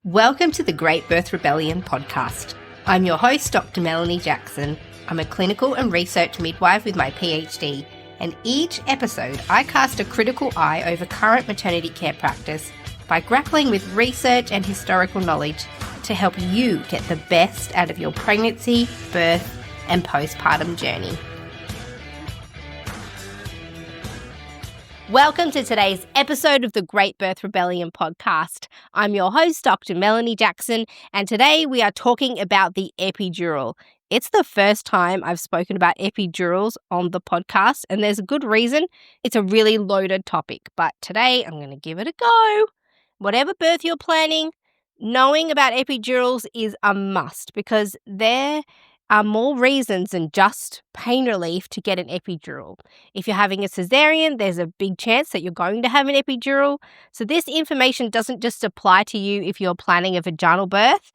Welcome to the Great Birth Rebellion podcast. I'm your host, Dr. Melanie Jackson. I'm a clinical and research midwife with my PhD, and each episode I cast a critical eye over current maternity care practice by grappling with research and historical knowledge to help you get the best out of your pregnancy, birth, and postpartum journey. Welcome to today's episode of the Great Birth Rebellion podcast. I'm your host, Dr. Melanie Jackson, and today we are talking about the epidural. It's the first time I've spoken about epidurals on the podcast, and there's a good reason. It's a really loaded topic, but today I'm going to give it a go. Whatever birth you're planning, knowing about epidurals is a must because there are more reasons than just pain relief to get an epidural. If you're having a caesarean, there's a big chance that you're going to have an epidural. So this information doesn't just apply to you if you're planning a vaginal birth.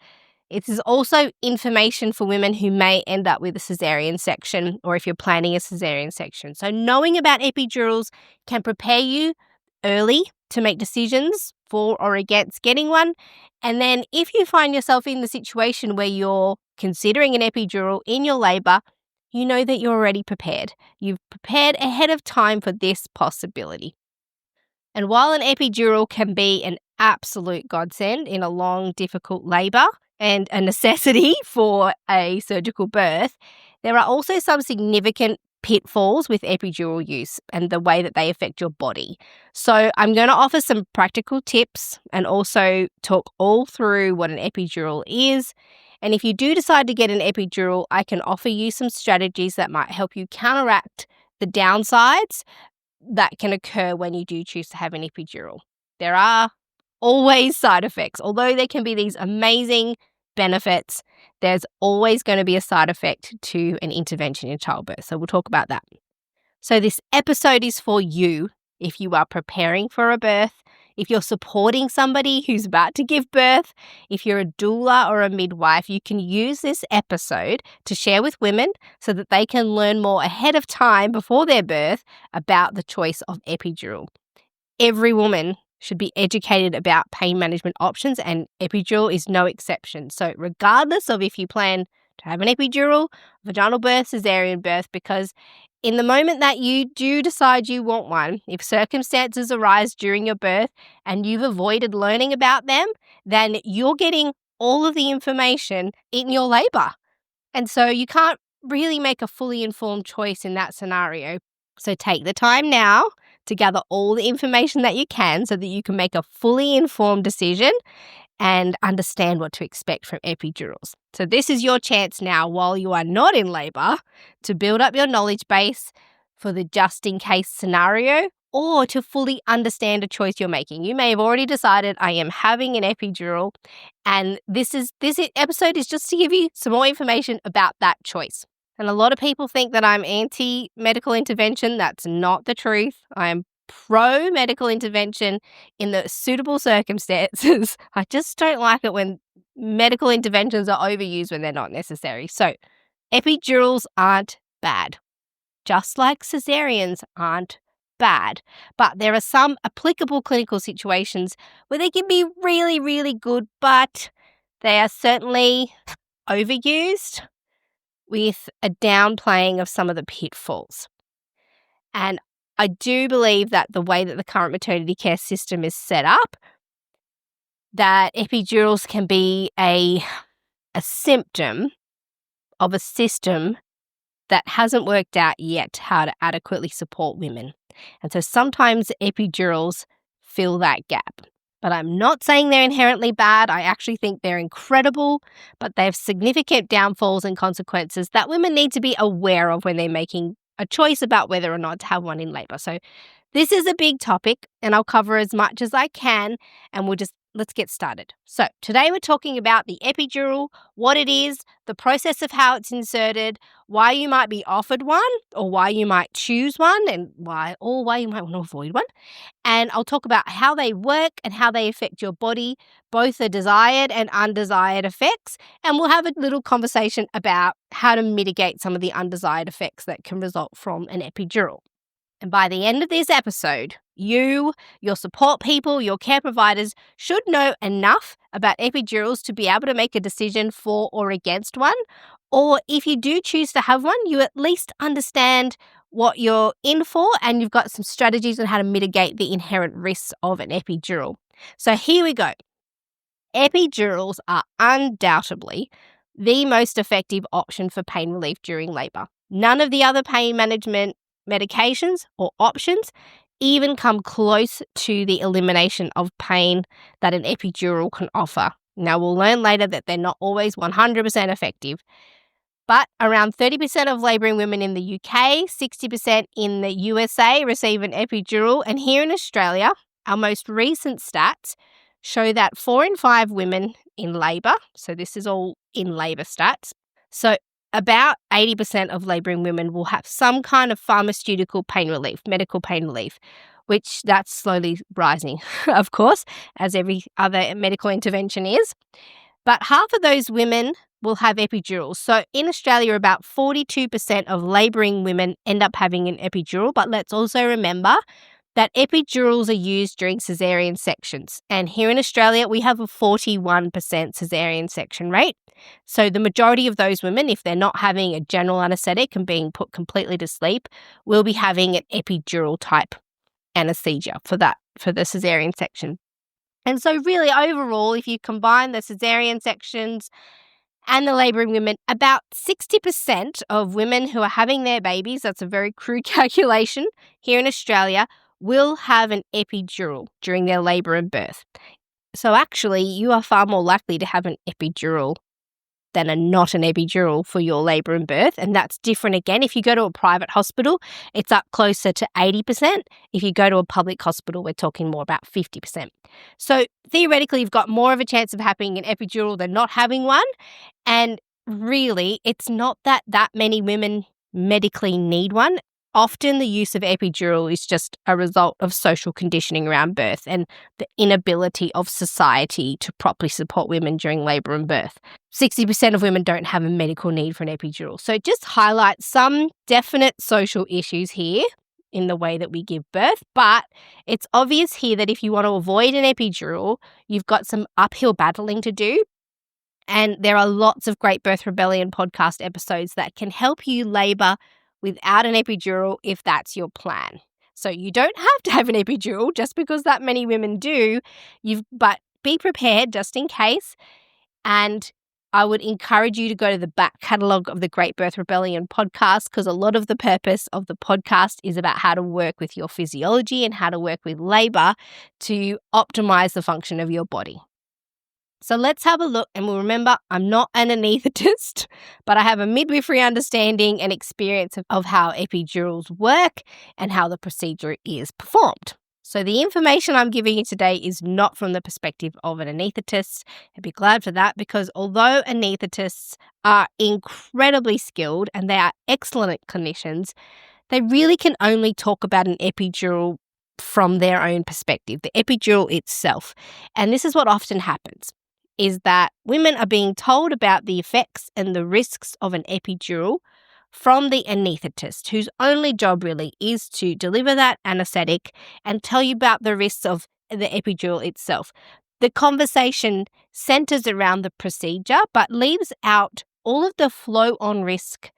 It is also information for women who may end up with a caesarean section or if you're planning a caesarean section. So knowing about epidurals can prepare you early to make decisions for or against getting one. And then if you find yourself in the situation where you're considering an epidural in your labour, you know that you're already prepared. You've prepared ahead of time for this possibility. And while an epidural can be an absolute godsend in a long, difficult labour and a necessity for a surgical birth, there are also some significant pitfalls with epidural use and the way that they affect your body. So I'm going to offer some practical tips and also talk all through what an epidural is. And if you do decide to get an epidural, I can offer you some strategies that might help you counteract the downsides that can occur when you do choose to have an epidural. There are always side effects. Although there can be these amazing benefits, there's always going to be a side effect to an intervention in childbirth. So we'll talk about that. So this episode is for you if you are preparing for a birth, if you're supporting somebody who's about to give birth, if you're a doula or a midwife, you can use this episode to share with women so that they can learn more ahead of time before their birth about the choice of epidural. Every woman should be educated about pain management options, and epidural is no exception. So regardless of if you plan to have an epidural, vaginal birth, caesarean birth, because in the moment that you do decide you want one, if circumstances arise during your birth and you've avoided learning about them, then you're getting all of the information in your labour. And so you can't really make a fully informed choice in that scenario. So take the time now to gather all the information that you can so that you can make a fully informed decision and understand what to expect from epidurals. So this is your chance now while you are not in labour to build up your knowledge base for the just-in-case scenario or to fully understand a choice you're making. You may have already decided, I am having an epidural, and this episode is just to give you some more information about that choice. And a lot of people think that I'm anti-medical intervention. That's not the truth. I'm pro-medical intervention in the suitable circumstances. I just don't like it when medical interventions are overused when they're not necessary. So epidurals aren't bad, just like caesareans aren't bad. But there are some applicable clinical situations where they can be really, really good, but they are certainly overused with a downplaying of some of the pitfalls. And I do believe that the way that the current maternity care system is set up, that epidurals can be a symptom of a system that hasn't worked out yet how to adequately support women. And so sometimes epidurals fill that gap. But I'm not saying they're inherently bad. I actually think they're incredible, but they have significant downfalls and consequences that women need to be aware of when they're making a choice about whether or not to have one in labour. So this is a big topic and I'll cover as much as I can and let's get started. So today we're talking about the epidural, what it is, the process of how it's inserted, why you might be offered one or why you might choose one and why you might want to avoid one. And I'll talk about how they work and how they affect your body, both the desired and undesired effects. And we'll have a little conversation about how to mitigate some of the undesired effects that can result from an epidural. And by the end of this episode, you, your support people, your care providers should know enough about epidurals to be able to make a decision for or against one. Or if you do choose to have one, you at least understand what you're in for and you've got some strategies on how to mitigate the inherent risks of an epidural. So here we go. Epidurals are undoubtedly the most effective option for pain relief during labour. None of the other pain management medications or options even come close to the elimination of pain that an epidural can offer. Now, we'll learn later that they're not always 100% effective, but around 30% of labouring women in the UK, 60% in the USA receive an epidural, and here in Australia, our most recent stats show that 4 in 5 women in labour, so this is all in labour stats, so about 80% of labouring women will have some kind of pharmaceutical pain relief, medical pain relief, which that's slowly rising, of course, as every other medical intervention is. But half of those women will have epidurals. So in Australia, about 42% of labouring women end up having an epidural, but let's also remember that epidurals are used during caesarean sections. And here in Australia, we have a 41% caesarean section rate. So the majority of those women, if they're not having a general anaesthetic and being put completely to sleep, will be having an epidural type anaesthesia for the caesarean section. And so really overall, if you combine the caesarean sections and the labouring women, about 60% of women who are having their babies, that's a very crude calculation here in Australia, will have an epidural during their labour and birth. So actually, you are far more likely to have an epidural than not an epidural for your labour and birth. And that's different again. If you go to a private hospital, it's up closer to 80%. If you go to a public hospital, we're talking more about 50%. So theoretically, you've got more of a chance of having an epidural than not having one. And really, it's not that many women medically need one. Often the use of epidural is just a result of social conditioning around birth and the inability of society to properly support women during labour and birth. 60% of women don't have a medical need for an epidural. So it just highlights some definite social issues here in the way that we give birth. But it's obvious here that if you want to avoid an epidural, you've got some uphill battling to do. And there are lots of Great Birth Rebellion podcast episodes that can help you labour without an epidural if that's your plan. So you don't have to have an epidural just because that many women do, but be prepared just in case. And I would encourage you to go to the back catalogue of the Great Birth Rebellion podcast, because a lot of the purpose of the podcast is about how to work with your physiology and how to work with labour to optimize the function of your body. So let's have a look, and we'll remember I'm not an anaesthetist, but I have a midwifery understanding and experience of how epidurals work and how the procedure is performed. So the information I'm giving you today is not from the perspective of an anaesthetist. I'd be glad for that, because although anaesthetists are incredibly skilled and they are excellent clinicians, they really can only talk about an epidural from their own perspective, the epidural itself. And this is what often happens, is that women are being told about the effects and the risks of an epidural from the anaesthetist, whose only job really is to deliver that anaesthetic and tell you about the risks of the epidural itself. The conversation centres around the procedure but leaves out all of the flow-on risk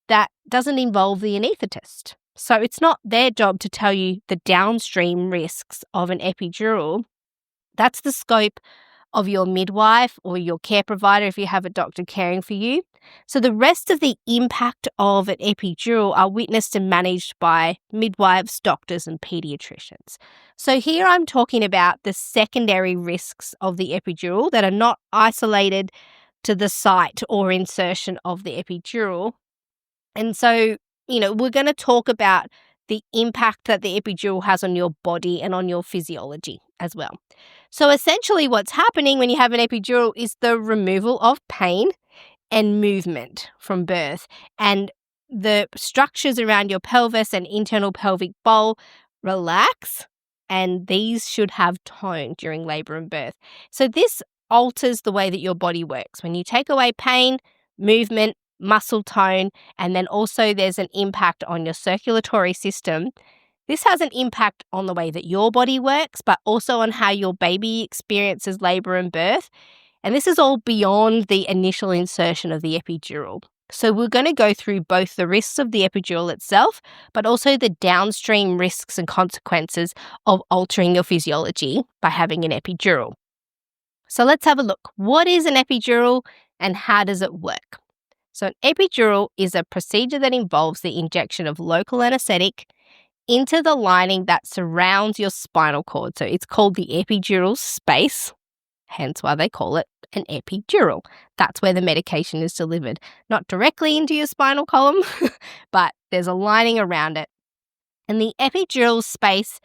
that doesn't involve the anaesthetist. So it's not their job to tell you the downstream risks of an epidural. That's the scope of your midwife or your care provider if you have a doctor caring for you. So the rest of the impact of an epidural are witnessed and managed by midwives, doctors, and paediatricians. So here I'm talking about the secondary risks of the epidural that are not isolated to the site or insertion of the epidural. And so, we're going to talk about the impact that the epidural has on your body and on your physiology as well. So essentially what's happening when you have an epidural is the removal of pain and movement from birth, and the structures around your pelvis and internal pelvic bowl relax, and these should have tone during labour and birth. So this alters the way that your body works. When you take away pain, movement, muscle tone, and then also there's an impact on your circulatory system, This has an impact on the way that your body works, but also on how your baby experiences labour and birth. And this is all beyond the initial insertion of the epidural. So we're going to go through both the risks of the epidural itself, but also the downstream risks and consequences of altering your physiology by having an epidural. So let's have a look. What is an epidural and how does it work? So an epidural is a procedure that involves the injection of local anaesthetic into the lining that surrounds your spinal cord. So it's called the epidural space, hence why they call it an epidural. That's where the medication is delivered, not directly into your spinal column, but there's a lining around it. And the epidural space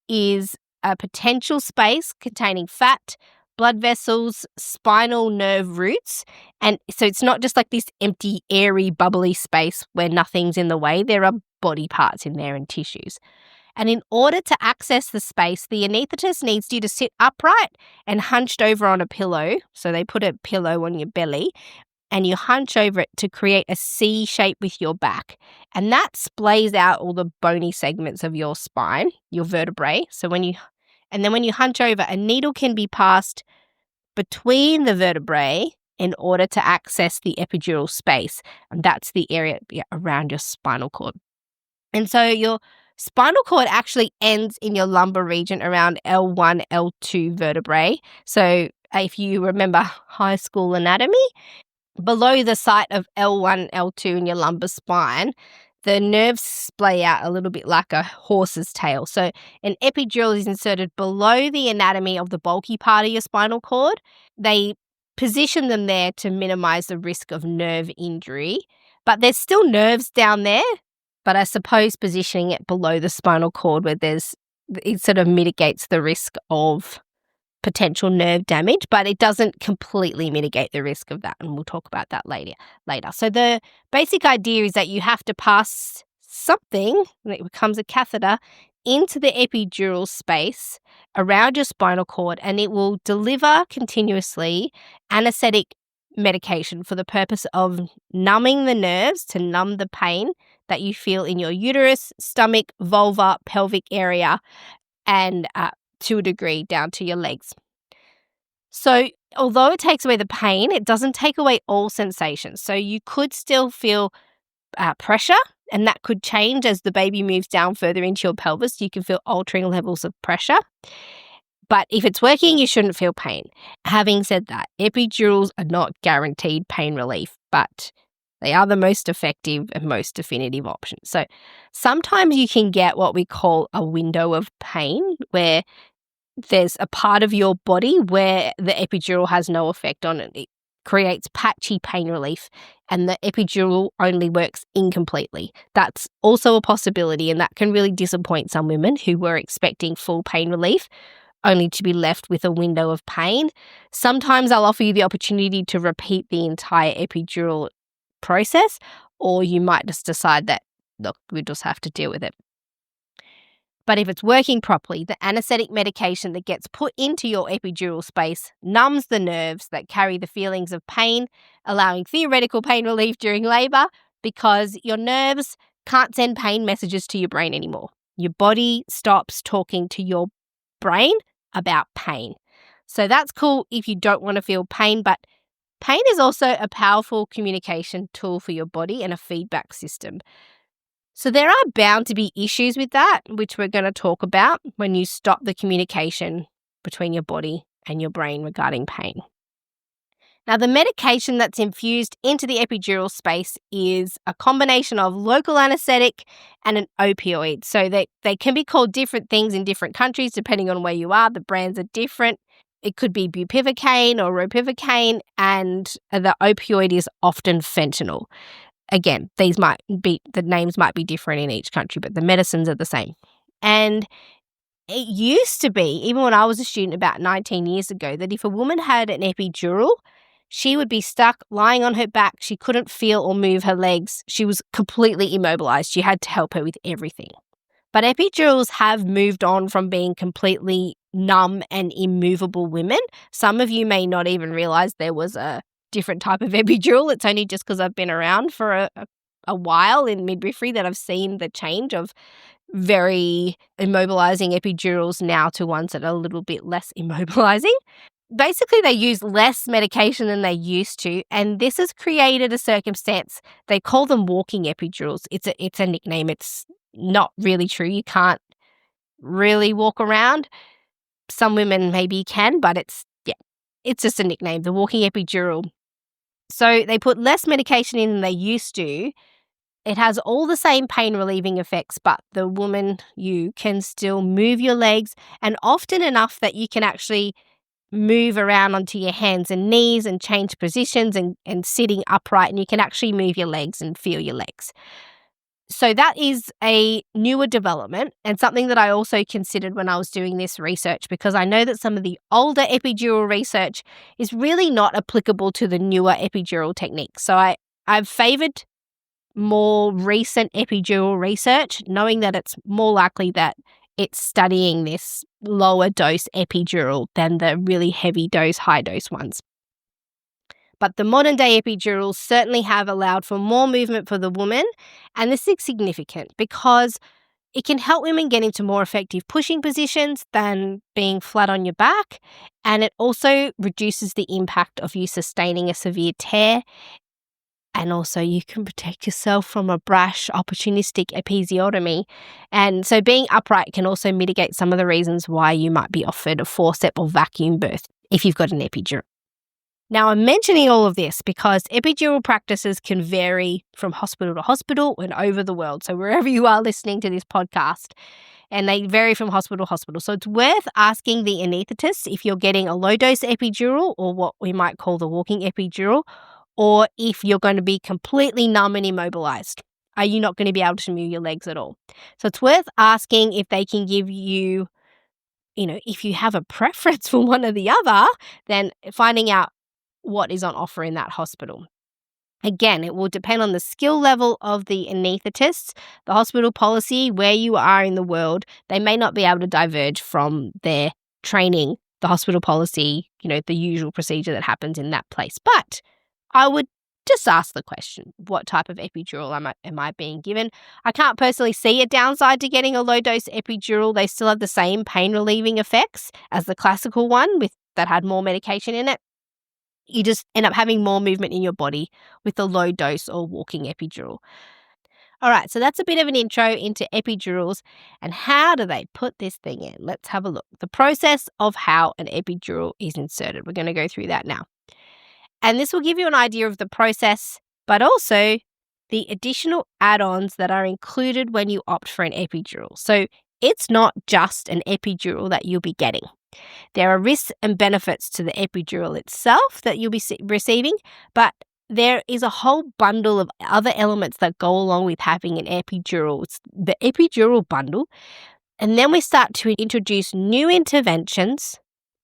is a potential space containing fat, blood vessels, spinal nerve roots. And so it's not just like this empty, airy, bubbly space where nothing's in the way. There are body parts in there and tissues. And in order to access the space, the anaesthetist needs you to sit upright and hunched over on a pillow. So they put a pillow on your belly and you hunch over it to create a C shape with your back. And that splays out all the bony segments of your spine, your vertebrae. So when you hunch over, a needle can be passed between the vertebrae in order to access the epidural space. And that's the area around your spinal cord. And so your spinal cord actually ends in your lumbar region around L1, L2 vertebrae. So if you remember high school anatomy, below the site of L1, L2 in your lumbar spine, the nerves splay out a little bit like a horse's tail. So an epidural is inserted below the anatomy of the bulky part of your spinal cord. They position them there to minimize the risk of nerve injury, but there's still nerves down there. But I suppose positioning it below the spinal cord it sort of mitigates the risk of potential nerve damage, but it doesn't completely mitigate the risk of that. And we'll talk about that later. So the basic idea is that you have to pass something, that becomes a catheter, into the epidural space around your spinal cord, and it will deliver continuously anesthetic medication for the purpose of numbing the nerves, to numb the pain that you feel in your uterus, stomach, vulva, pelvic area, and to a degree down to your legs. So although it takes away the pain, it doesn't take away all sensations. So you could still feel pressure, and that could change as the baby moves down further into your pelvis. You can feel altering levels of pressure. But if it's working, you shouldn't feel pain. Having said that, epidurals are not guaranteed pain relief, but they are the most effective and most definitive option. So sometimes you can get what we call a window of pain, where there's a part of your body where the epidural has no effect on it. It creates patchy pain relief, and the epidural only works incompletely. That's also a possibility, and that can really disappoint some women who were expecting full pain relief, only to be left with a window of pain. Sometimes I'll offer you the opportunity to repeat the entire epidural process, or you might just decide that, look, we just have to deal with it. But if it's working properly, the anesthetic medication that gets put into your epidural space numbs the nerves that carry the feelings of pain, allowing theoretical pain relief during labour, because your nerves can't send pain messages to your brain anymore. Your body stops talking to your brain about pain. So that's cool if you don't want to feel pain, but pain is also a powerful communication tool for your body and a feedback system. So there are bound to be issues with that, which we're going to talk about when you stop the communication between your body and your brain regarding pain. Now, the medication that's infused into the epidural space is a combination of local anaesthetic and an opioid. So they can be called different things in different countries depending on where you are. The brands are different. It could be bupivacaine or ropivacaine, and the opioid is often fentanyl. Again, the names might be different in each country, but the medicines are the same. And it used to be, even when I was a student about 19 years ago, that if a woman had an epidural, she would be stuck lying on her back. She couldn't feel or move her legs. She was completely immobilized. You had to help her with everything. But epidurals have moved on from being completely numb and immovable women. Some of you may not even realize there was a different type of epidural. It's only just because I've been around for a while in midwifery that I've seen the change of very immobilizing epidurals now to ones that are a little bit less immobilizing. Basically, they use less medication than they used to, and this has created a circumstance. They call them walking epidurals. It's a nickname. It's not really true. You can't really walk around. Some women maybe can, but it's just a nickname, the walking epidural. So they put less medication in than they used to. It has all the same pain relieving effects, but the woman, you can still move your legs, and often enough that you can actually move around onto your hands and knees and change positions and sitting upright, and you can actually move your legs and feel your legs. So that is a newer development and something that I also considered when I was doing this research, because I know that some of the older epidural research is really not applicable to the newer epidural techniques. So I've favoured more recent epidural research, knowing that it's more likely that it's studying this lower dose epidural than the really heavy dose, high dose ones. But the modern day epidurals certainly have allowed for more movement for the woman, and this is significant because it can help women get into more effective pushing positions than being flat on your back, and it also reduces the impact of you sustaining a severe tear. And also you can protect yourself from a brash, opportunistic episiotomy. And so being upright can also mitigate some of the reasons why you might be offered a forceps or vacuum birth if you've got an epidural. Now, I'm mentioning all of this because epidural practices can vary from hospital to hospital and over the world. So wherever you are listening to this podcast, and they vary from hospital to hospital. So it's worth asking the anaesthetist if you're getting a low-dose epidural, or what we might call the walking epidural, or if you're going to be completely numb and immobilized. Are you not going to be able to move your legs at all? So it's worth asking if they can give you, if you have a preference for one or the other, then finding out what is on offer in that hospital. Again, it will depend on the skill level of the anaesthetists, the hospital policy, where you are in the world. They may not be able to diverge from their training, the hospital policy, the usual procedure that happens in that place. But I would just ask the question, what type of epidural am I being given? I can't personally see a downside to getting a low-dose epidural. They still have the same pain-relieving effects as the classical one that had more medication in it. You just end up having more movement in your body with the low-dose or walking epidural. All right, so that's a bit of an intro into epidurals and how do they put this thing in. Let's have a look. The process of how an epidural is inserted. We're going to go through that now. And this will give you an idea of the process, but also the additional add-ons that are included when you opt for an epidural. So it's not just an epidural that you'll be getting. There are risks and benefits to the epidural itself that you'll be receiving, but there is a whole bundle of other elements that go along with having an epidural. It's the epidural bundle. And then we start to introduce new interventions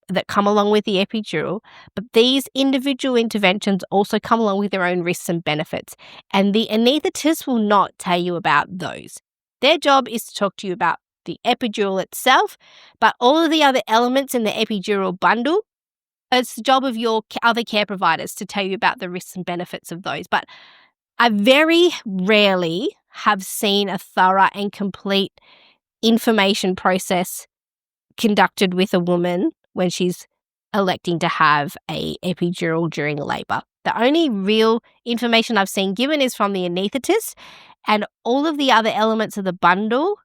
that come along with the epidural, but these individual interventions also come along with their own risks and benefits, and the anaesthetist will not tell you about those. Their job is to talk to you about the epidural itself, but all of the other elements in the epidural bundle, it's the job of your other care providers to tell you about the risks and benefits of those. But I very rarely have seen a thorough and complete information process conducted with a woman when she's electing to have a epidural during labour. The only real information I've seen given is from the anaesthetist, and all of the other elements of the bundle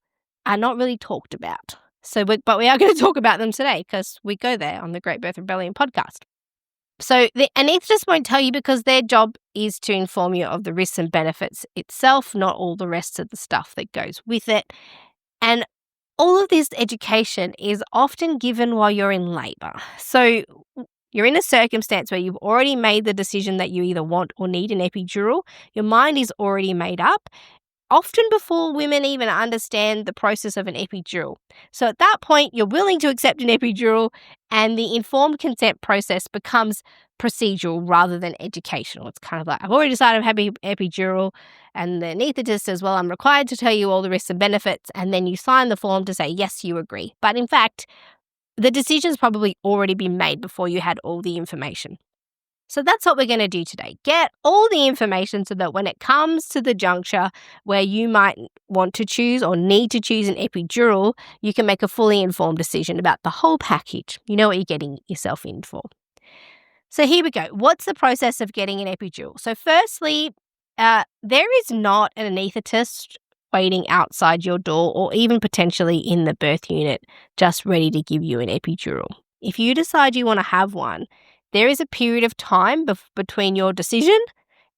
are not really talked about. But we are going to talk about them today because we go there on the Great Birth Rebellion podcast. So the anaesthetist won't tell you because their job is to inform you of the risks and benefits itself, not all the rest of the stuff that goes with it. And all of this education is often given while you're in labour. So you're in a circumstance where you've already made the decision that you either want or need an epidural. Your mind is already made up, often before women even understand the process of an epidural. So at that point, you're willing to accept an epidural, and the informed consent process becomes procedural rather than educational. It's kind of like, I've already decided I'm having an epidural, and the anaesthetist says, well, I'm required to tell you all the risks and benefits, and then you sign the form to say, yes, you agree. But in fact, the decision's probably already been made before you had all the information. So that's what we're going to do today. Get all the information so that when it comes to the juncture where you might want to choose or need to choose an epidural, you can make a fully informed decision about the whole package. You know what you're getting yourself in for. So here we go. What's the process of getting an epidural? So firstly, there is not an anaesthetist waiting outside your door or even potentially in the birth unit just ready to give you an epidural. If you decide you want to have one, there is a period of time between your decision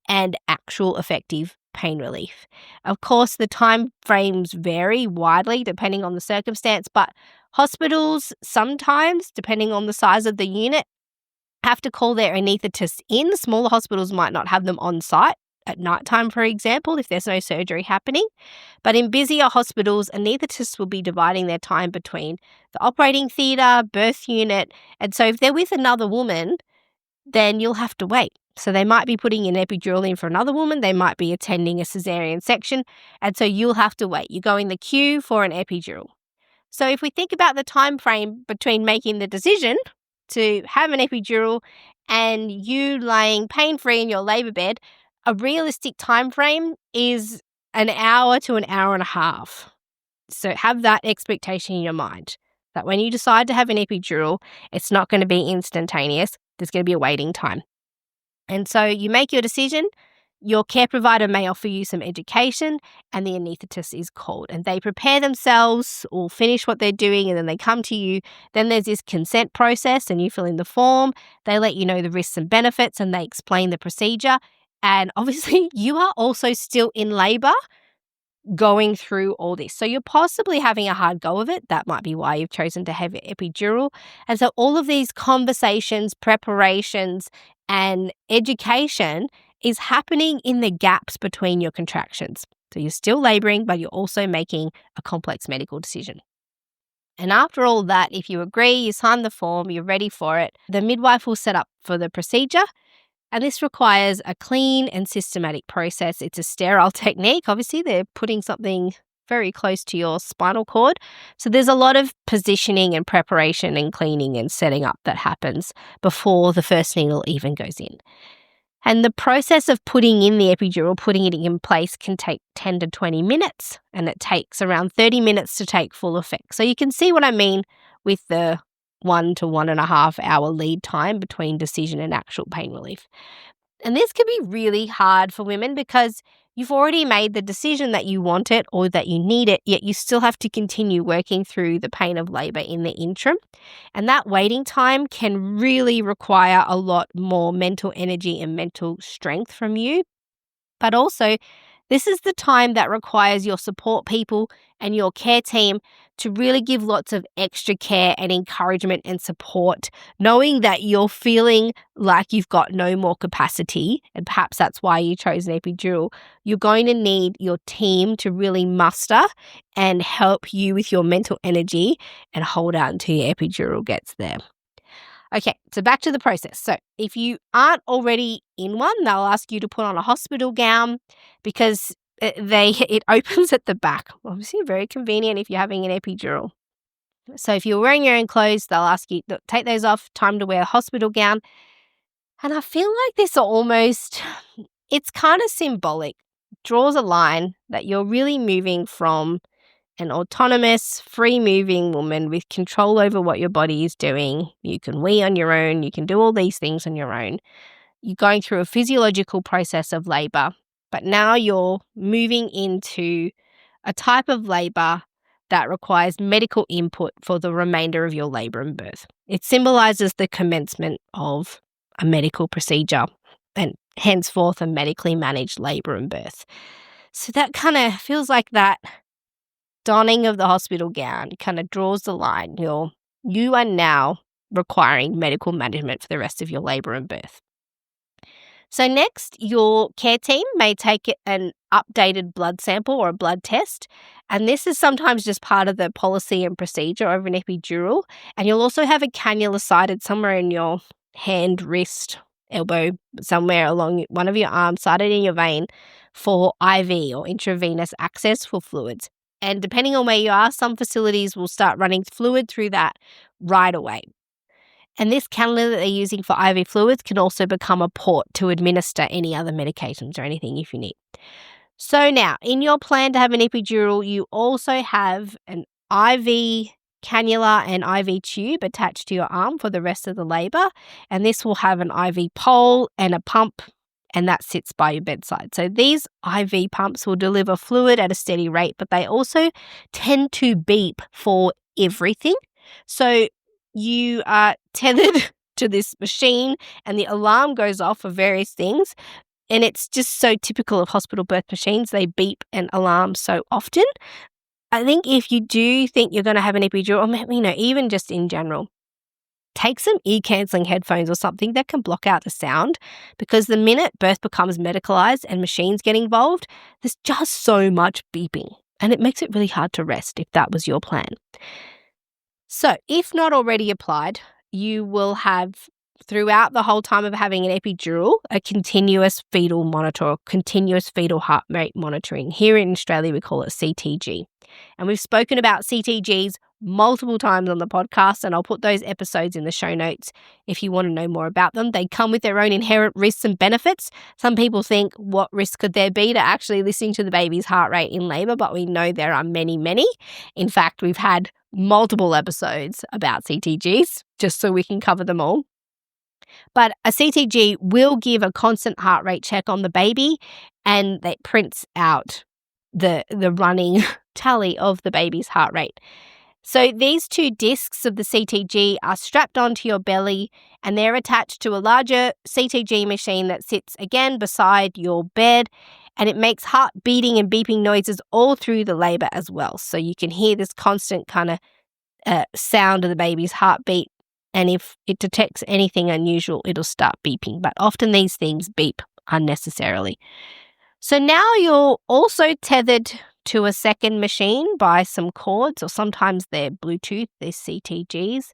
and actual effective pain relief. Of course, the time frames vary widely depending on the circumstance, but hospitals sometimes, depending on the size of the unit, have to call their anaesthetists in. Smaller hospitals might not have them on site at nighttime, for example, if there's no surgery happening. But in busier hospitals, anaesthetists will be dividing their time between the operating theatre, birth unit, and so if they're with another woman, then you'll have to wait. So they might be putting an epidural in for another woman, they might be attending a caesarean section, and so you'll have to wait. You go in the queue for an epidural. So if we think about the time frame between making the decision to have an epidural and you lying pain-free in your labour bed, a realistic time frame is an hour to an hour and a half. So have that expectation in your mind that when you decide to have an epidural, it's not going to be instantaneous. There's going to be a waiting time. And so you make your decision. Your care provider may offer you some education and the anaesthetist is called and they prepare themselves or finish what they're doing and then they come to you. Then there's this consent process and you fill in the form. They let you know the risks and benefits and they explain the procedure. And obviously you are also still in labour going through all this. So you're possibly having a hard go of it. That might be why you've chosen to have an epidural. And so all of these conversations, preparations, and education is happening in the gaps between your contractions. So you're still labouring, but you're also making a complex medical decision. And after all that, if you agree, you sign the form, you're ready for it, the midwife will set up for the procedure. And this requires a clean and systematic process. It's a sterile technique. Obviously, they're putting something very close to your spinal cord. So there's a lot of positioning and preparation and cleaning and setting up that happens before the first needle even goes in. And the process of putting in the epidural, putting it in place can take 10 to 20 minutes, and it takes around 30 minutes to take full effect. So you can see what I mean with the 1 to 1.5 hour lead time between decision and actual pain relief. And this can be really hard for women because you've already made the decision that you want it or that you need it, yet you still have to continue working through the pain of labour in the interim. And that waiting time can really require a lot more mental energy and mental strength from you. But also, this is the time that requires your support people and your care team to really give lots of extra care and encouragement and support, knowing that you're feeling like you've got no more capacity, and perhaps that's why you chose an epidural. You're going to need your team to really muster and help you with your mental energy and hold out until your epidural gets there. Okay, so back to the process. So if you aren't already in one, they'll ask you to put on a hospital gown because it opens at the back. Obviously, very convenient if you're having an epidural. So if you're wearing your own clothes, they'll ask you to take those off, time to wear a hospital gown. And I feel like this it's kind of symbolic. Draws a line that you're really moving from an autonomous, free-moving woman with control over what your body is doing. You can wee on your own. You can do all these things on your own. You're going through a physiological process of labour, but now you're moving into a type of labour that requires medical input for the remainder of your labour and birth. It symbolises the commencement of a medical procedure and henceforth a medically managed labour and birth. So that kind of feels like that donning of the hospital gown kind of draws the line. You are now requiring medical management for the rest of your labour and birth. So next, your care team may take an updated blood sample or a blood test, and this is sometimes just part of the policy and procedure over an epidural. And you'll also have a cannula sited somewhere in your hand, wrist, elbow, somewhere along one of your arms, sited in your vein for IV or intravenous access for fluids. And depending on where you are, some facilities will start running fluid through that right away. And this cannula that they're using for IV fluids can also become a port to administer any other medications or anything if you need. So now, in your plan to have an epidural, you also have an IV cannula and IV tube attached to your arm for the rest of the labour. And this will have an IV pole and a pump, and that sits by your bedside. So these IV pumps will deliver fluid at a steady rate, but they also tend to beep for everything. So you are tethered to this machine and the alarm goes off for various things. And it's just so typical of hospital birth machines. They beep and alarm so often. I think if you do think you're going to have an epidural, or maybe, even just in general, take some ear-cancelling headphones or something that can block out the sound, because the minute birth becomes medicalised and machines get involved, there's just so much beeping and it makes it really hard to rest if that was your plan. So if not already applied, you will have, throughout the whole time of having an epidural, a continuous fetal monitor, or continuous fetal heart rate monitoring. Here in Australia, we call it CTG. And we've spoken about CTGs multiple times on the podcast, and I'll put those episodes in the show notes if you want to know more about them. They come with their own inherent risks and benefits. Some people think, what risk could there be to actually listening to the baby's heart rate in labour? But we know there are many, many. In fact, we've had multiple episodes about CTGs just so we can cover them all. But a CTG will give a constant heart rate check on the baby, and that prints out the running tally of the baby's heart rate. So these two discs of the CTG are strapped onto your belly, and they're attached to a larger CTG machine that sits again beside your bed, and it makes heart beating and beeping noises all through the labour as well. So you can hear this constant kind of sound of the baby's heartbeat, and if it detects anything unusual, it'll start beeping. But often these things beep unnecessarily. So now you're also tethered to a second machine by some cords, or sometimes they're Bluetooth, they're CTGs.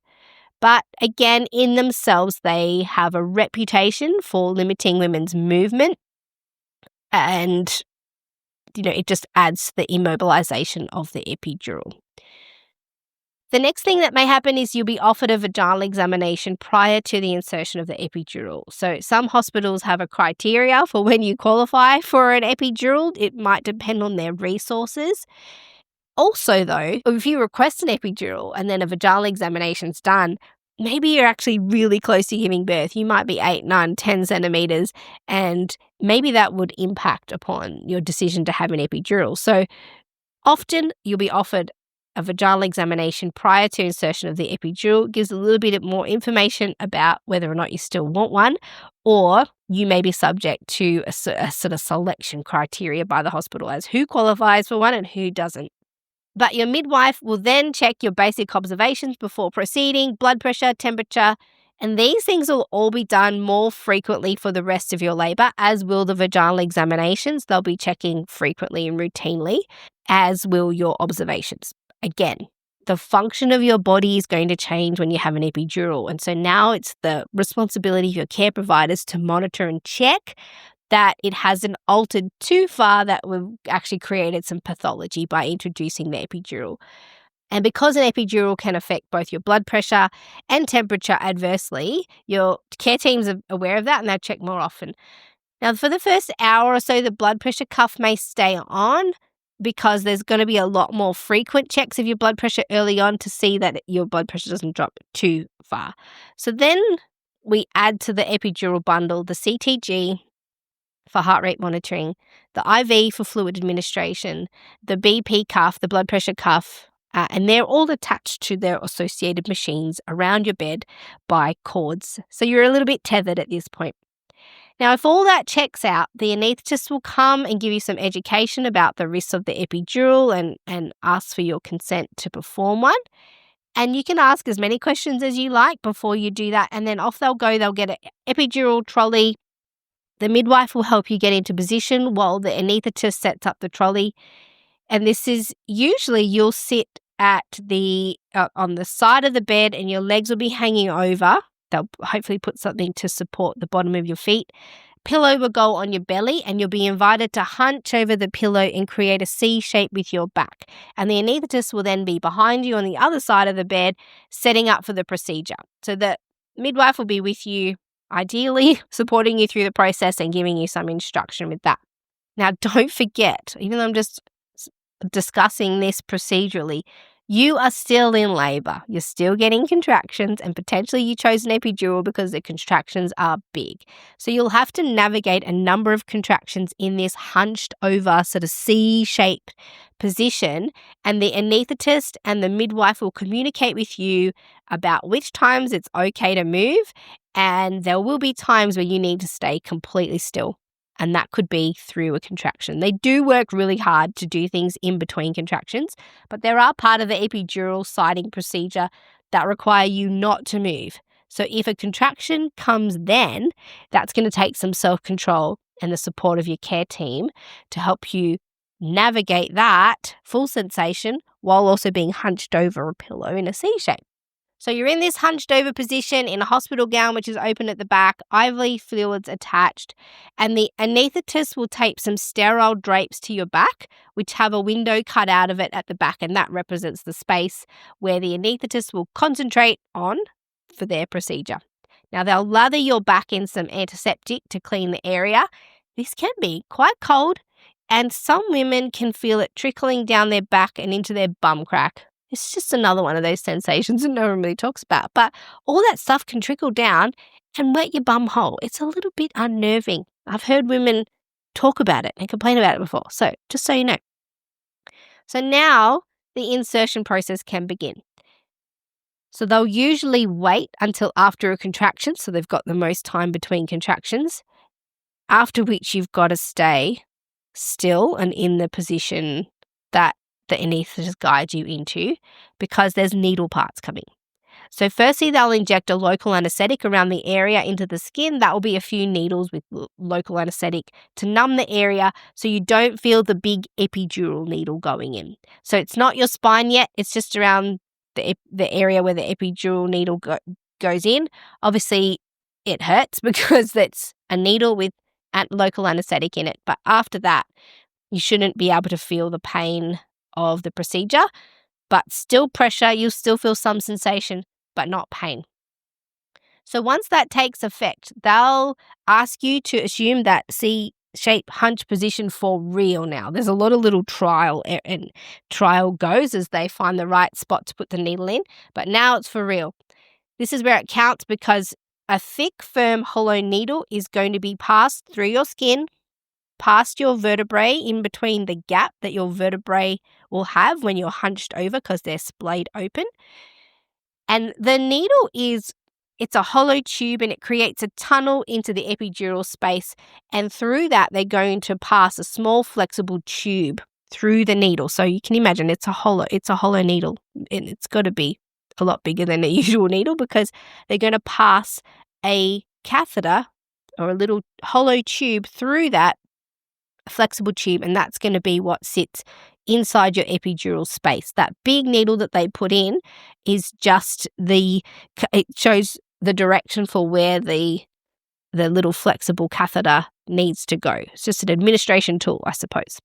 But again, in themselves, they have a reputation for limiting women's movement, and it just adds to the immobilization of the epidural. The next thing that may happen is you'll be offered a vaginal examination prior to the insertion of the epidural. So some hospitals have a criteria for when you qualify for an epidural. It might depend on their resources. Also, though, if you request an epidural and then a vaginal examination's done, maybe you're actually really close to giving birth. You might be 8, 9, 10 centimetres, and maybe that would impact upon your decision to have an epidural. So often you'll be offered a vaginal examination prior to insertion of the epidural. It gives a little bit more information about whether or not you still want one, or you may be subject to a sort of selection criteria by the hospital as who qualifies for one and who doesn't. But your midwife will then check your basic observations before proceeding, blood pressure, temperature, and these things will all be done more frequently for the rest of your labour, as will the vaginal examinations. They'll be checking frequently and routinely, as will your observations. Again, the function of your body is going to change when you have an epidural. And so now it's the responsibility of your care providers to monitor and check that it hasn't altered too far that we've actually created some pathology by introducing the epidural. And because an epidural can affect both your blood pressure and temperature adversely, your care teams are aware of that and they check more often. Now, for the first hour or so, the blood pressure cuff may stay on, because there's going to be a lot more frequent checks of your blood pressure early on to see that your blood pressure doesn't drop too far. So then we add to the epidural bundle the CTG for heart rate monitoring, the IV for fluid administration, the BP cuff, the blood pressure cuff, and they're all attached to their associated machines around your bed by cords. So you're a little bit tethered at this point. Now, if all that checks out, the anaesthetist will come and give you some education about the risks of the epidural and ask for your consent to perform one. And you can ask as many questions as you like before you do that, and then off they'll go. They'll get an epidural trolley. The midwife will help you get into position while the anaesthetist sets up the trolley. And this is usually you'll sit at on the side of the bed and your legs will be hanging over. They'll hopefully put something to support the bottom of your feet. Pillow will go on your belly and you'll be invited to hunch over the pillow and create a C shape with your back. And the anaesthetist will then be behind you on the other side of the bed, setting up for the procedure. So the midwife will be with you, ideally supporting you through the process and giving you some instruction with that. Now, don't forget, even though I'm just discussing this procedurally, you are still in labor. You're still getting contractions, and potentially you chose an epidural because the contractions are big. So you'll have to navigate a number of contractions in this hunched over sort of C-shaped position, and the anaesthetist and the midwife will communicate with you about which times it's okay to move, and there will be times where you need to stay completely still. And that could be through a contraction. They do work really hard to do things in between contractions, but there are part of the epidural siting procedure that require you not to move. So if a contraction comes then, that's going to take some self-control and the support of your care team to help you navigate that full sensation while also being hunched over a pillow in a C shape. So you're in this hunched over position in a hospital gown, which is open at the back, IV fluids attached, and the anaesthetist will tape some sterile drapes to your back, which have a window cut out of it at the back, and that represents the space where the anaesthetist will concentrate on for their procedure. Now, they'll lather your back in some antiseptic to clean the area. This can be quite cold, and some women can feel it trickling down their back and into their bum crack. It's just another one of those sensations that no one really talks about. But all that stuff can trickle down and wet your bum hole. It's a little bit unnerving. I've heard women talk about it and complain about it before. So just so you know. So now the insertion process can begin. So they'll usually wait until after a contraction. So they've got the most time between contractions, after which you've got to stay still and in the position that the anaesthetist guides you into, because there's needle parts coming. So firstly, they'll inject a local anaesthetic around the area into the skin. That will be a few needles with local anaesthetic to numb the area so you don't feel the big epidural needle going in. So it's not your spine yet. It's just around the area where the epidural needle goes in. Obviously, it hurts because that's a needle with local anaesthetic in it. But after that, you shouldn't be able to feel the pain of the procedure, but still pressure, you'll still feel some sensation, but not pain. So once that takes effect, they'll ask you to assume that C-shape hunch position for real now. There's a lot of little trial goes as they find the right spot to put the needle in, but now it's for real. This is where it counts because a thick, firm, hollow needle is going to be passed through your skin, past your vertebrae, in between the gap that your vertebrae will have when you're hunched over because they're splayed open. And the needle it's a hollow tube and it creates a tunnel into the epidural space. And through that, they're going to pass a small flexible tube through the needle. So you can imagine it's a hollow needle, and it's got to be a lot bigger than a usual needle because they're going to pass a catheter or a little hollow tube through that flexible tube, and that's going to be what sits inside your epidural space. That big needle that they put in is just it shows the direction for where the little flexible catheter needs to go. It's just an administration tool, I suppose.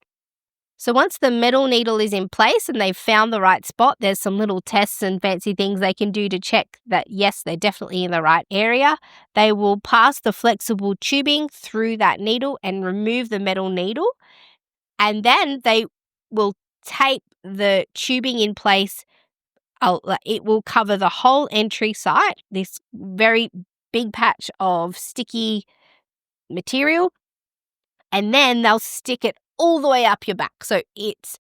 So once the metal needle is in place and they've found the right spot, there's some little tests and fancy things they can do to check that, yes, they're definitely in the right area. They will pass the flexible tubing through that needle and remove the metal needle. And then they will tape the tubing in place. It will cover the whole entry site, this very big patch of sticky material. And then they'll stick it all the way up your back. So it's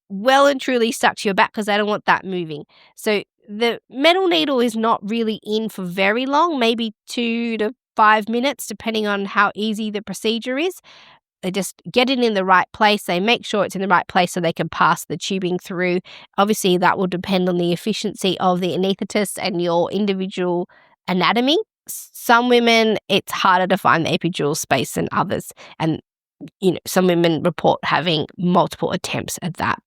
well and truly stuck to your back because they don't want that moving. So the metal needle is not really in for very long, maybe 2 to 5 minutes, depending on how easy the procedure is. They just get it in the right place. They make sure it's in the right place so they can pass the tubing through. Obviously, that will depend on the efficiency of the anaesthetist and your individual anatomy. Some women, it's harder to find the epidural space than others. And some women report having multiple attempts at that.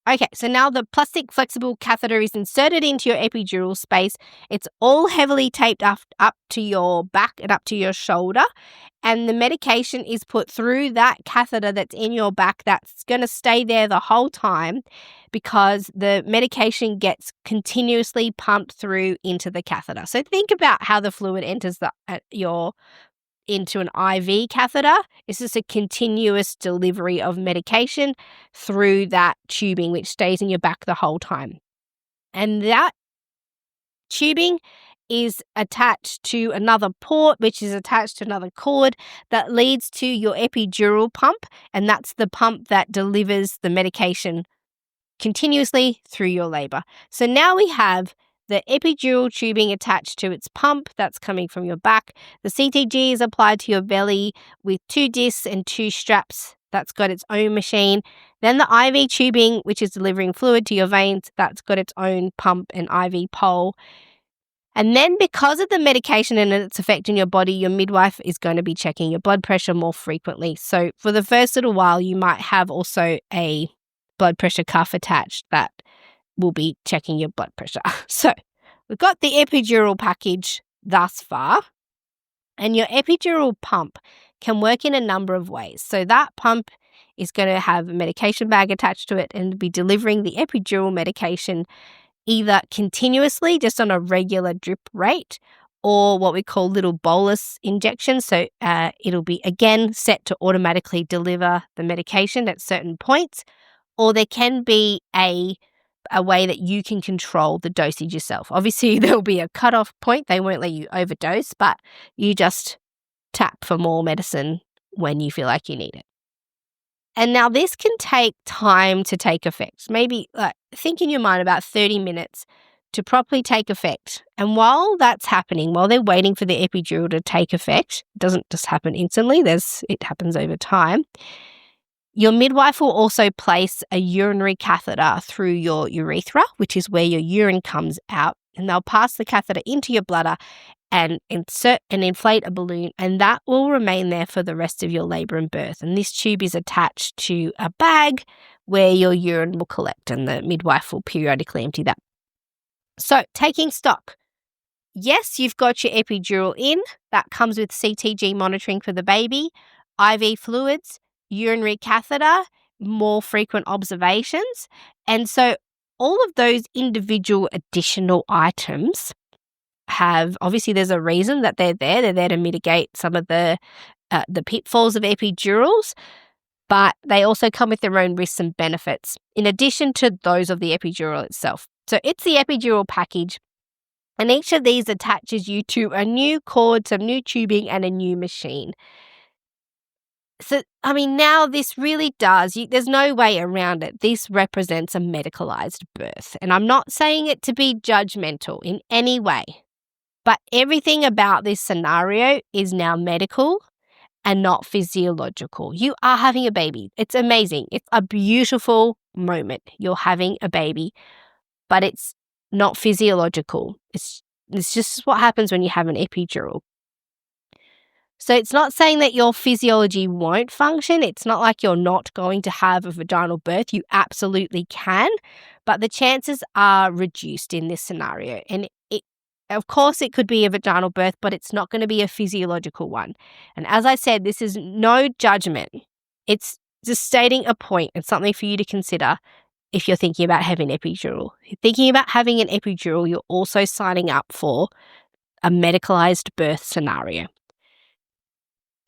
Okay, so now the plastic flexible catheter is inserted into your epidural space. It's all heavily taped up to your back and up to your shoulder. And the medication is put through that catheter that's in your back that's going to stay there the whole time because the medication gets continuously pumped through into the catheter. So think about how the fluid enters into an IV catheter. It's just a continuous delivery of medication through that tubing, which stays in your back the whole time. And that tubing is attached to another port, which is attached to another cord that leads to your epidural pump. And that's the pump that delivers the medication continuously through your labor. So now we have the epidural tubing attached to its pump that's coming from your back. The CTG is applied to your belly with 2 discs and 2 straps. That's got its own machine. Then the IV tubing, which is delivering fluid to your veins, that's got its own pump and IV pole. And then because of the medication and its effect in your body, your midwife is going to be checking your blood pressure more frequently. So for the first little while, you might have also a blood pressure cuff attached that will be checking your blood pressure. So we've got the epidural package thus far, and your epidural pump can work in a number of ways. So that pump is going to have a medication bag attached to it and be delivering the epidural medication either continuously, just on a regular drip rate, or what we call little bolus injections. So it'll be, again, set to automatically deliver the medication at certain points, or there can be a way that you can control the dosage yourself. Obviously, there'll be a cutoff point. They won't let you overdose, but you just tap for more medicine when you feel like you need it. And now this can take time to take effect. Maybe think in your mind about 30 minutes to properly take effect. And while that's happening, while they're waiting for the epidural to take effect, it doesn't just happen instantly, it happens over time. Your midwife will also place a urinary catheter through your urethra, which is where your urine comes out, and they'll pass the catheter into your bladder and insert and inflate a balloon, and that will remain there for the rest of your labour and birth. And this tube is attached to a bag where your urine will collect, and the midwife will periodically empty that. So, taking stock. Yes, you've got your epidural in. That comes with CTG monitoring for the baby, IV fluids, urinary catheter, more frequent observations. And so all of those individual additional items obviously there's a reason that they're there. They're there to mitigate some of the pitfalls of epidurals, but they also come with their own risks and benefits in addition to those of the epidural itself. So it's the epidural package, and each of these attaches you to a new cord, some new tubing, and a new machine. So, now this really does, there's no way around it. This represents a medicalized birth. And I'm not saying it to be judgmental in any way, but everything about this scenario is now medical and not physiological. You are having a baby. It's amazing. It's a beautiful moment. You're having a baby, but it's not physiological. It's just what happens when you have an epidural. So it's not saying that your physiology won't function. It's not like you're not going to have a vaginal birth. You absolutely can, but the chances are reduced in this scenario. And of course, it could be a vaginal birth, but it's not going to be a physiological one. And as I said, this is no judgment. It's just stating a point and something for you to consider if you're thinking about having an epidural. If you're thinking about having an epidural, you're also signing up for a medicalized birth scenario.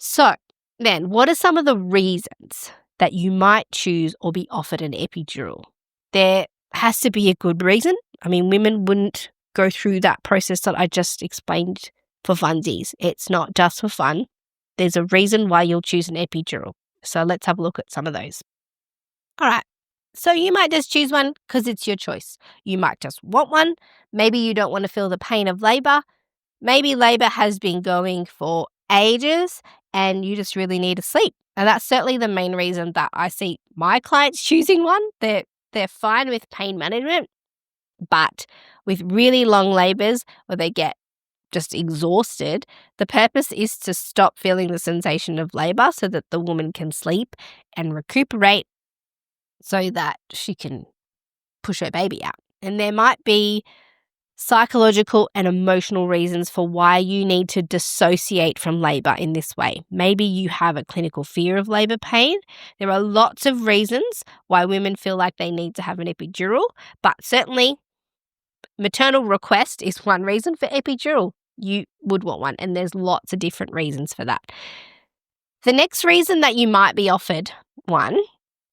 So then, what are some of the reasons that you might choose or be offered an epidural? There has to be a good reason. Women wouldn't go through that process that I just explained for funsies. It's not just for fun. There's a reason why you'll choose an epidural. So let's have a look at some of those. All right. So you might just choose one because it's your choice. You might just want one. Maybe you don't want to feel the pain of labour. Maybe labour has been going for ages and you just really need to sleep. And that's certainly the main reason that I see my clients choosing one. They're fine with pain management, but with really long labours where they get just exhausted, the purpose is to stop feeling the sensation of labour so that the woman can sleep and recuperate so that she can push her baby out. And there might be psychological and emotional reasons for why you need to dissociate from labour in this way. Maybe you have a clinical fear of labour pain. There are lots of reasons why women feel like they need to have an epidural, but certainly maternal request is one reason for epidural. You would want one, and there's lots of different reasons for that. The next reason that you might be offered one,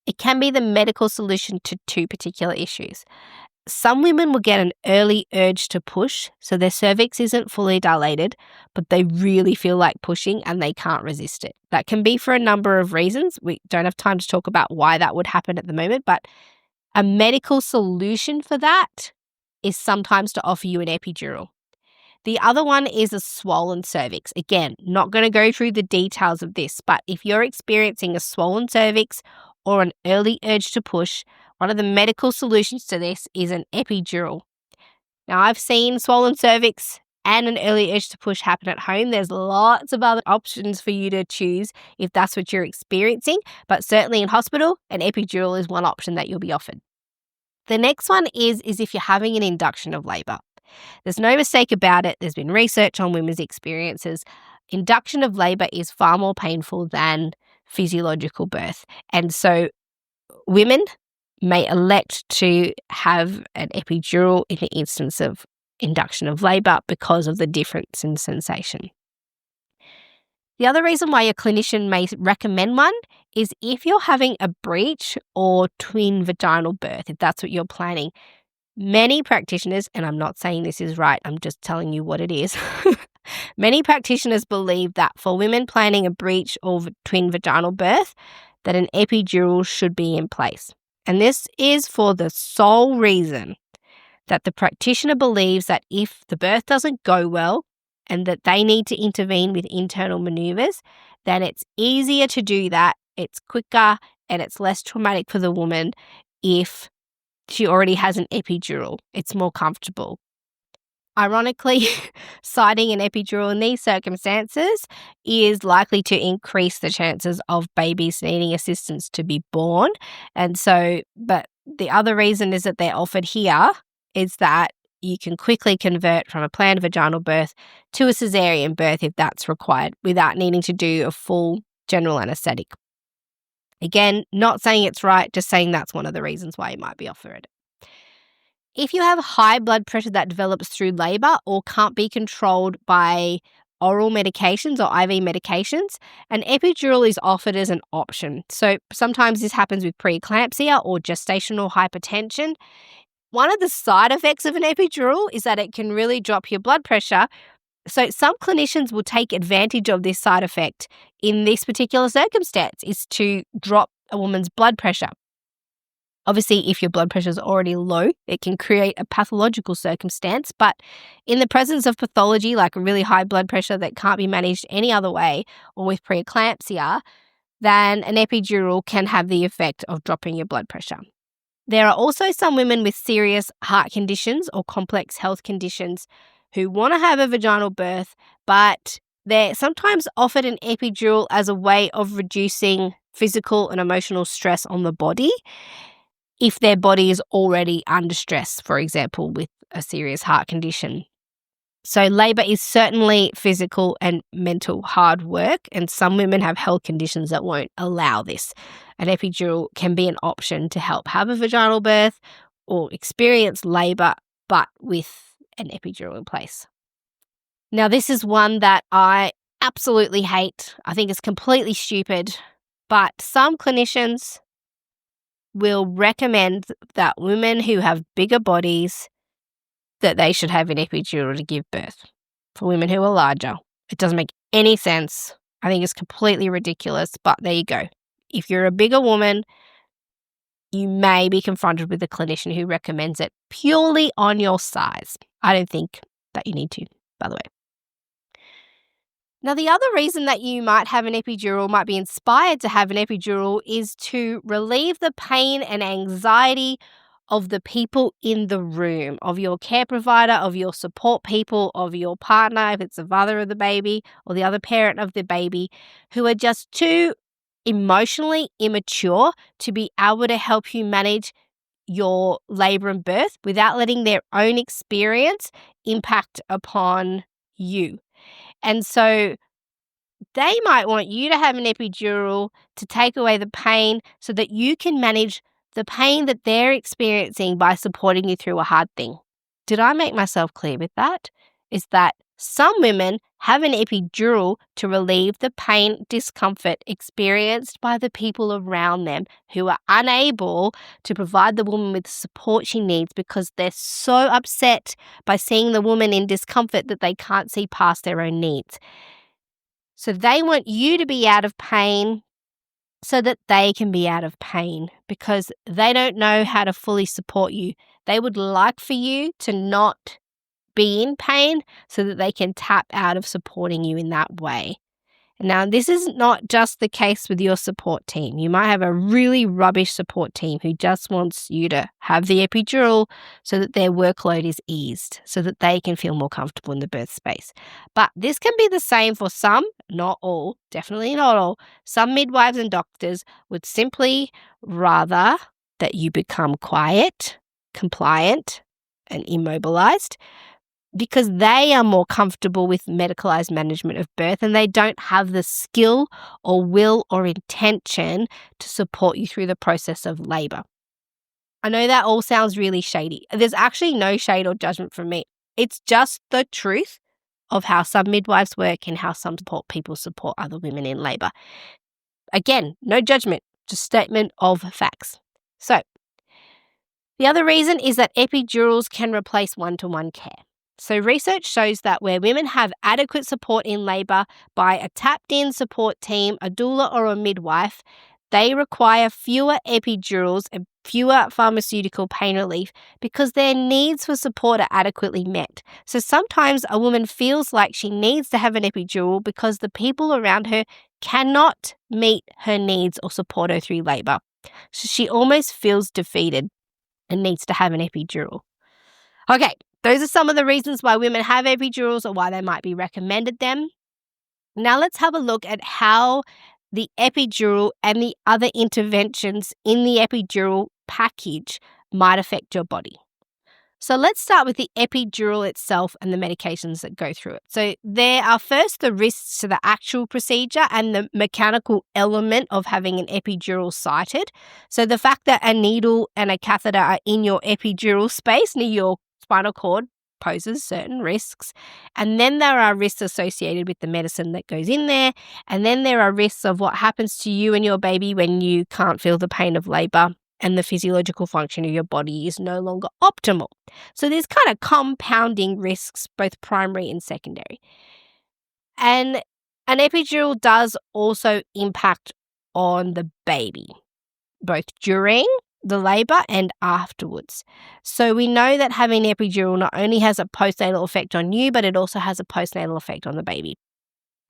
it can be the medical solution to two particular issues. Some women will get an early urge to push, so their cervix isn't fully dilated, but they really feel like pushing and they can't resist it. That can be for a number of reasons. We don't have time to talk about why that would happen at the moment, but a medical solution for that is sometimes to offer you an epidural. The other one is a swollen cervix. Again, not going to go through the details of this, but if you're experiencing a swollen cervix or an early urge to push, one of the medical solutions to this is an epidural. Now, I've seen swollen cervix and an early urge to push happen at home. There's lots of other options for you to choose if that's what you're experiencing, but certainly in hospital, an epidural is one option that you'll be offered. The next one is if you're having an induction of labour. There's no mistake about it. There's been research on women's experiences. Induction of labour is far more painful than physiological birth. And so women may elect to have an epidural in the instance of induction of labour because of the difference in sensation. The other reason why your clinician may recommend one is if you're having a breech or twin vaginal birth, if that's what you're planning. Many practitioners, and I'm not saying this is right, I'm just telling you what it is. Many practitioners believe that for women planning a breech or twin vaginal birth, that an epidural should be in place. And this is for the sole reason that the practitioner believes that if the birth doesn't go well and that they need to intervene with internal maneuvers, then it's easier to do that, it's quicker, and it's less traumatic for the woman if she already has an epidural. It's more comfortable. Ironically, citing an epidural in these circumstances is likely to increase the chances of babies needing assistance to be born. And so, but the other reason is that they're offered here is that you can quickly convert from a planned vaginal birth to a caesarean birth if that's required without needing to do a full general anaesthetic. Again, not saying it's right, just saying that's one of the reasons why you might be offered. If you have high blood pressure that develops through labour or can't be controlled by oral medications or IV medications, an epidural is offered as an option. So sometimes this happens with preeclampsia or gestational hypertension. One of the side effects of an epidural is that it can really drop your blood pressure. So some clinicians will take advantage of this side effect in this particular circumstance, is to drop a woman's blood pressure. Obviously, if your blood pressure is already low, it can create a pathological circumstance, but in the presence of pathology like a really high blood pressure that can't be managed any other way, or with preeclampsia, then an epidural can have the effect of dropping your blood pressure. There are also some women with serious heart conditions or complex health conditions who want to have a vaginal birth, but they're sometimes offered an epidural as a way of reducing physical and emotional stress on the body if their body is already under stress, for example, with a serious heart condition. So labour is certainly physical and mental hard work, and some women have health conditions that won't allow this. An epidural can be an option to help have a vaginal birth or experience labour, but with an epidural in place. Now, this is one that I absolutely hate. I think it's completely stupid, but some clinicians will recommend that women who have bigger bodies, that they should have an epidural to give birth. For women who are larger, it doesn't make any sense. I think it's completely ridiculous, but there you go. If you're a bigger woman, you may be confronted with a clinician who recommends it purely on your size. I don't think that you need to, by the way. Now, the other reason that you might have an epidural, might be inspired to have an epidural, is to relieve the pain and anxiety of the people in the room, of your care provider, of your support people, of your partner, if it's the father of the baby or the other parent of the baby, who are just too emotionally immature to be able to help you manage your labor and birth without letting their own experience impact upon you. And so they might want you to have an epidural to take away the pain so that you can manage the pain that they're experiencing by supporting you through a hard thing. Did I make myself clear with that? Is that some women have an epidural to relieve the pain, discomfort experienced by the people around them who are unable to provide the woman with the support she needs because they're so upset by seeing the woman in discomfort that they can't see past their own needs. So they want you to be out of pain so that they can be out of pain because they don't know how to fully support you. They would like for you to not be in pain so that they can tap out of supporting you in that way. Now, this is not just the case with your support team. You might have a really rubbish support team who just wants you to have the epidural so that their workload is eased, so that they can feel more comfortable in the birth space. But this can be the same for some, not all, definitely not all. Some midwives and doctors would simply rather that you become quiet, compliant, and immobilized, because they are more comfortable with medicalized management of birth and they don't have the skill or will or intention to support you through the process of labor. I know that all sounds really shady. There's actually no shade or judgment from me. It's just the truth of how some midwives work and how some people support other women in labor. Again, no judgment, just statement of facts. So, the other reason is that epidurals can replace one-to-one care. So research shows that where women have adequate support in labour by a tapped-in support team, a doula or a midwife, they require fewer epidurals and fewer pharmaceutical pain relief because their needs for support are adequately met. So sometimes a woman feels like she needs to have an epidural because the people around her cannot meet her needs or support her through labour. So she almost feels defeated and needs to have an epidural. Okay. Those are some of the reasons why women have epidurals or why they might be recommended them. Now let's have a look at how the epidural and the other interventions in the epidural package might affect your body. So let's start with the epidural itself and the medications that go through it. So there are first the risks to the actual procedure and the mechanical element of having an epidural sited. So the fact that a needle and a catheter are in your epidural space near your spinal cord poses certain risks. And then there are risks associated with the medicine that goes in there. And then there are risks of what happens to you and your baby when you can't feel the pain of labour and the physiological function of your body is no longer optimal. So there's kind of compounding risks, both primary and secondary. And an epidural does also impact on the baby, both during the labour and afterwards. So we know that having an epidural not only has a postnatal effect on you, but it also has a postnatal effect on the baby.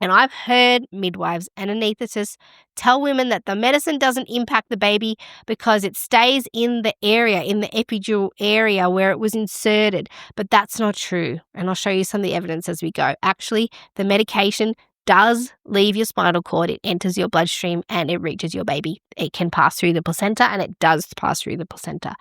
And I've heard midwives and anaesthetists tell women that the medicine doesn't impact the baby because it stays in the area, in the epidural area where it was inserted. But that's not true. And I'll show you some of the evidence as we go. Actually, the medication does leave your spinal cord, it enters your bloodstream and it reaches your baby. It can pass through the placenta and it does pass through the placenta.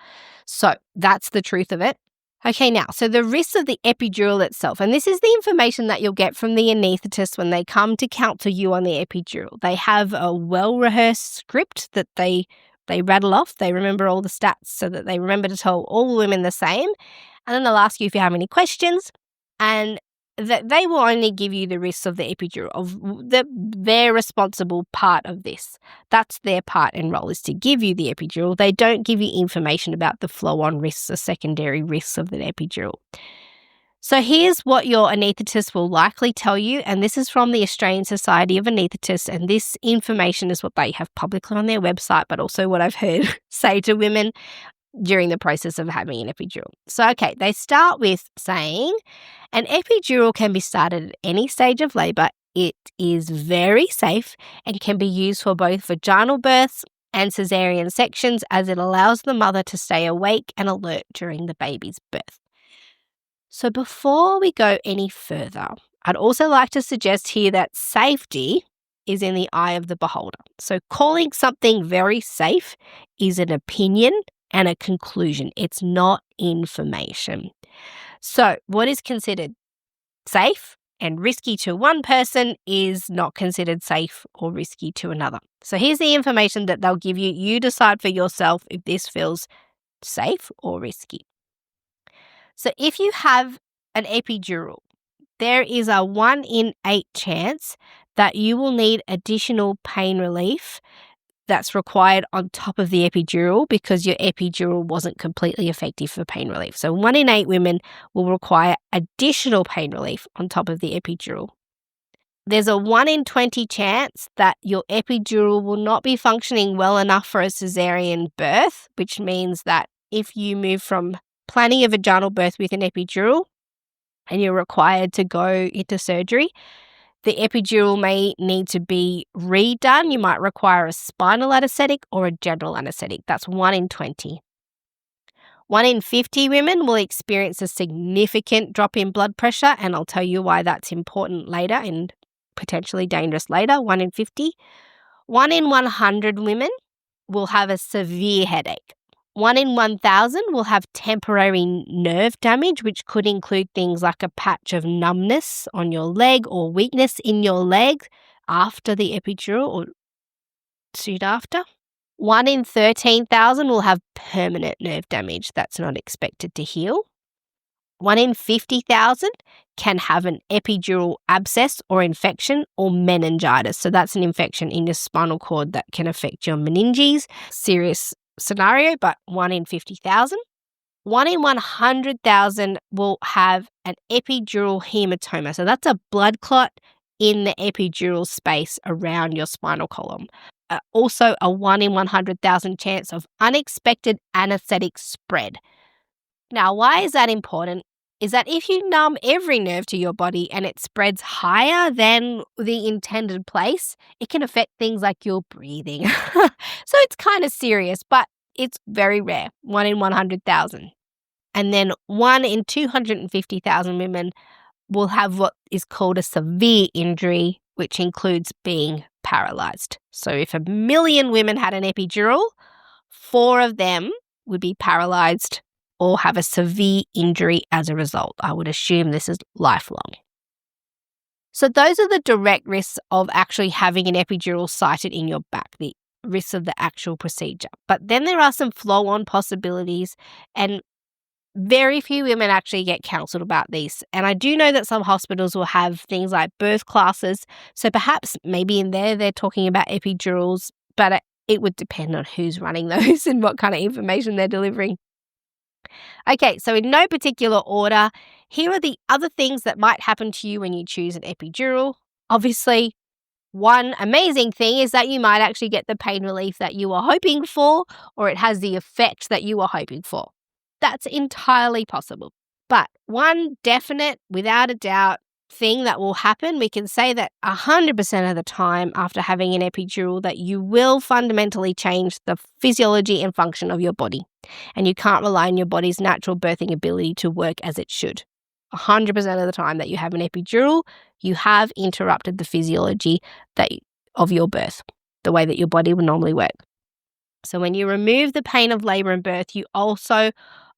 So that's the truth of it. Okay, now, so the risks of the epidural itself, and this is the information that you'll get from the anaesthetist when they come to counsel you on the epidural. They have a well-rehearsed script that they rattle off. They remember all the stats so that they remember to tell all the women the same. And then they'll ask you if you have any questions, and that they will only give you the risks of the epidural, of their responsible part of this. That's their part and role, is to give you the epidural. They don't give you information about the flow-on risks or secondary risks of the epidural. So here's what your anaesthetist will likely tell you, and this is from the Australian Society of Anaesthetists, and this information is what they have publicly on their website, but also what I've heard say to women during the process of having an epidural. So, okay, they start with saying an epidural can be started at any stage of labour. It is very safe and can be used for both vaginal births and caesarean sections, as it allows the mother to stay awake and alert during the baby's birth. So before we go any further, I'd also like to suggest here that safety is in the eye of the beholder. So calling something very safe is an opinion and a conclusion. It's not information. So what is considered safe and risky to one person is not considered safe or risky to another. So here's the information that they'll give you. You decide for yourself if this feels safe or risky. So if you have an epidural, there is a 1 in 8 chance that you will need additional pain relief that's required on top of the epidural because your epidural wasn't completely effective for pain relief. So 1 in 8 women will require additional pain relief on top of the epidural. There's a 1 in 20 chance that your epidural will not be functioning well enough for a caesarean birth, which means that if you move from planning a vaginal birth with an epidural and you're required to go into surgery, the epidural may need to be redone. You might require a spinal anesthetic or a general anesthetic. That's 1 in 20. 1 in 50 women will experience a significant drop in blood pressure, and I'll tell you why that's important later and potentially dangerous later. 1 in 50. 1 in 100 women will have a severe headache. 1 in 1,000 will have temporary nerve damage, which could include things like a patch of numbness on your leg or weakness in your leg after the epidural or soon after. 1 in 13,000 will have permanent nerve damage that's not expected to heal. 1 in 50,000 can have an epidural abscess or infection or meningitis. So that's an infection in your spinal cord that can affect your meninges. Serious scenario, but 1 in 50,000. 1 in 100,000 will have an epidural hematoma. So that's a blood clot in the epidural space around your spinal column. Also a 1 in 100,000 chance of unexpected anesthetic spread. Now, why is that important? Is that if you numb every nerve to your body and it spreads higher than the intended place, it can affect things like your breathing. So it's kind of serious, but it's very rare, 1 in 100,000. And then 1 in 250,000 women will have what is called a severe injury, which includes being paralyzed. So if 1 million women had an epidural, 4 of them would be paralyzed or have a severe injury as a result. I would assume this is lifelong. So those are the direct risks of actually having an epidural sited in your back, the risks of the actual procedure. But then there are some flow-on possibilities, and very few women actually get counselled about these. And I do know that some hospitals will have things like birth classes. So perhaps maybe in there they're talking about epidurals, but it would depend on who's running those and what kind of information they're delivering. Okay, so in no particular order, here are the other things that might happen to you when you choose an epidural. Obviously, one amazing thing is that you might actually get the pain relief that you were hoping for, or it has the effect that you were hoping for. That's entirely possible. But one definite, without a doubt, thing that will happen, we can say that 100% of the time after having an epidural that you will fundamentally change the physiology and function of your body. And you can't rely on your body's natural birthing ability to work as it should. 100% of the time that you have an epidural, you have interrupted the physiology of your birth, the way that your body would normally work. So when you remove the pain of labour and birth, you also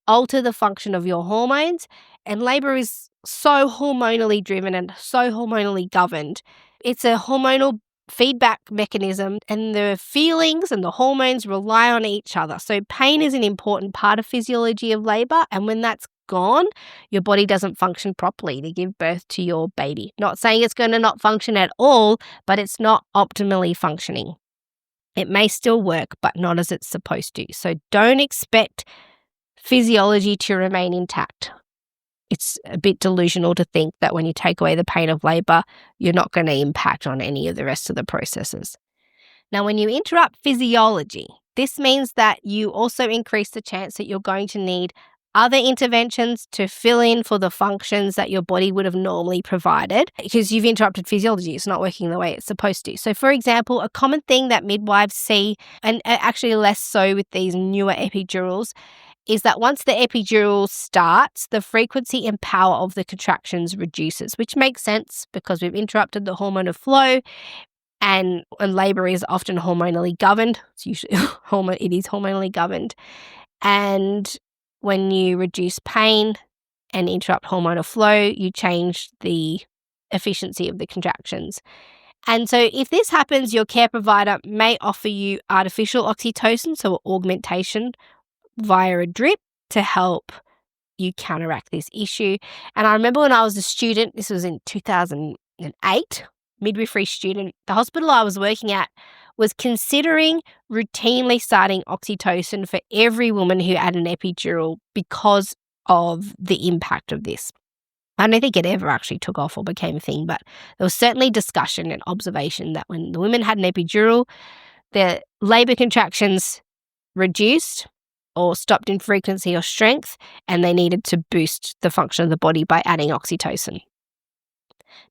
alter the function of your hormones. And labour is so hormonally driven and so hormonally governed. It's a hormonal feedback mechanism, and the feelings and the hormones rely on each other. So pain is an important part of physiology of labour, and when that's gone, your body doesn't function properly to give birth to your baby. Not saying it's going to not function at all, but it's not optimally functioning. It may still work, but not as it's supposed to. So don't expect physiology to remain intact. It's a bit delusional to think that when you take away the pain of labour, you're not going to impact on any of the rest of the processes. Now, when you interrupt physiology, this means that you also increase the chance that you're going to need other interventions to fill in for the functions that your body would have normally provided because you've interrupted physiology. It's not working the way it's supposed to. So, for example, a common thing that midwives see, and actually less so with these newer epidurals, is that once the epidural starts, the frequency and power of the contractions reduces, which makes sense because we've interrupted the hormone of flow, and labour is often hormonally governed. It's usually it is hormonally governed. And when you reduce pain and interrupt hormonal flow, you change the efficiency of the contractions. And so if this happens, your care provider may offer you artificial oxytocin, so augmentation via a drip to help you counteract this issue. And I remember when I was a student, this was in 2008, midwifery student, the hospital I was working at was considering routinely starting oxytocin for every woman who had an epidural because of the impact of this. I don't think it ever actually took off or became a thing, but there was certainly discussion and observation that when the women had an epidural, their labour contractions reduced or stopped in frequency or strength, and they needed to boost the function of the body by adding oxytocin.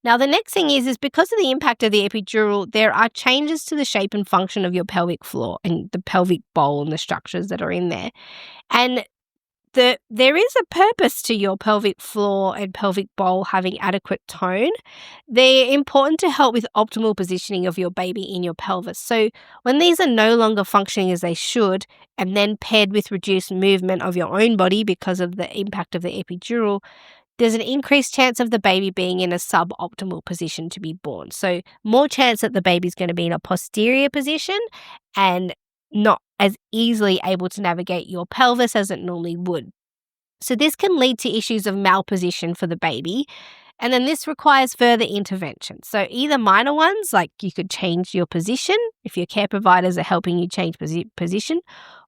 Now, the next thing is because of the impact of the epidural, there are changes to the shape and function of your pelvic floor and the pelvic bowl and the structures that are in there. And there is a purpose to your pelvic floor and pelvic bowl having adequate tone. They're important to help with optimal positioning of your baby in your pelvis. So when these are no longer functioning as they should, and then paired with reduced movement of your own body because of the impact of the epidural, there's an increased chance of the baby being in a suboptimal position to be born. So more chance that the baby's going to be in a posterior position and not as easily able to navigate your pelvis as it normally would. So this can lead to issues of malposition for the baby, and then this requires further intervention. So either minor ones, like you could change your position if your care providers are helping you change position,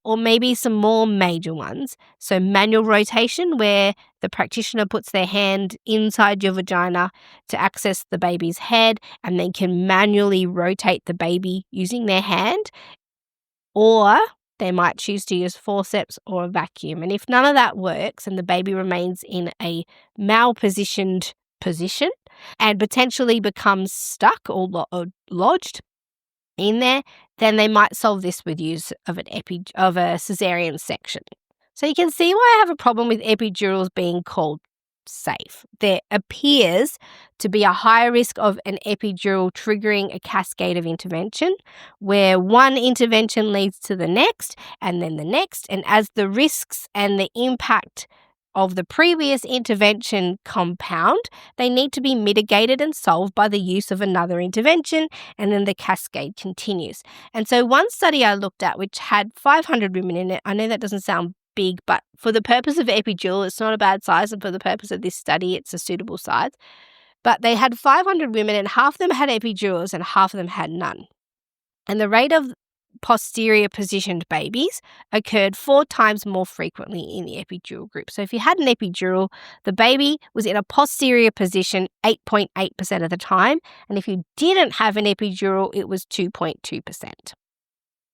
or maybe some more major ones. So manual rotation, where the practitioner puts their hand inside your vagina to access the baby's head and then can manually rotate the baby using their hand. Or they might choose to use forceps or a vacuum. And if none of that works and the baby remains in a malpositioned position and potentially becomes stuck or lodged in there, then they might solve this with use of a caesarean section. So you can see why I have a problem with epidurals being called safe. There appears to be a higher risk of an epidural triggering a cascade of intervention, where one intervention leads to the next and then the next, and as the risks and the impact of the previous intervention compound, they need to be mitigated and solved by the use of another intervention, and then the cascade continues. And so one study I looked at, which had 500 women in it, I know that doesn't sound big, but for the purpose of epidural, it's not a bad size, and for the purpose of this study, it's a suitable size. But they had 500 women, and half of them had epidurals and half of them had none. And the rate of posterior positioned babies occurred 4 times more frequently in the epidural group. So if you had an epidural, the baby was in a posterior position 8.8% of the time, and if you didn't have an epidural, it was 2.2%.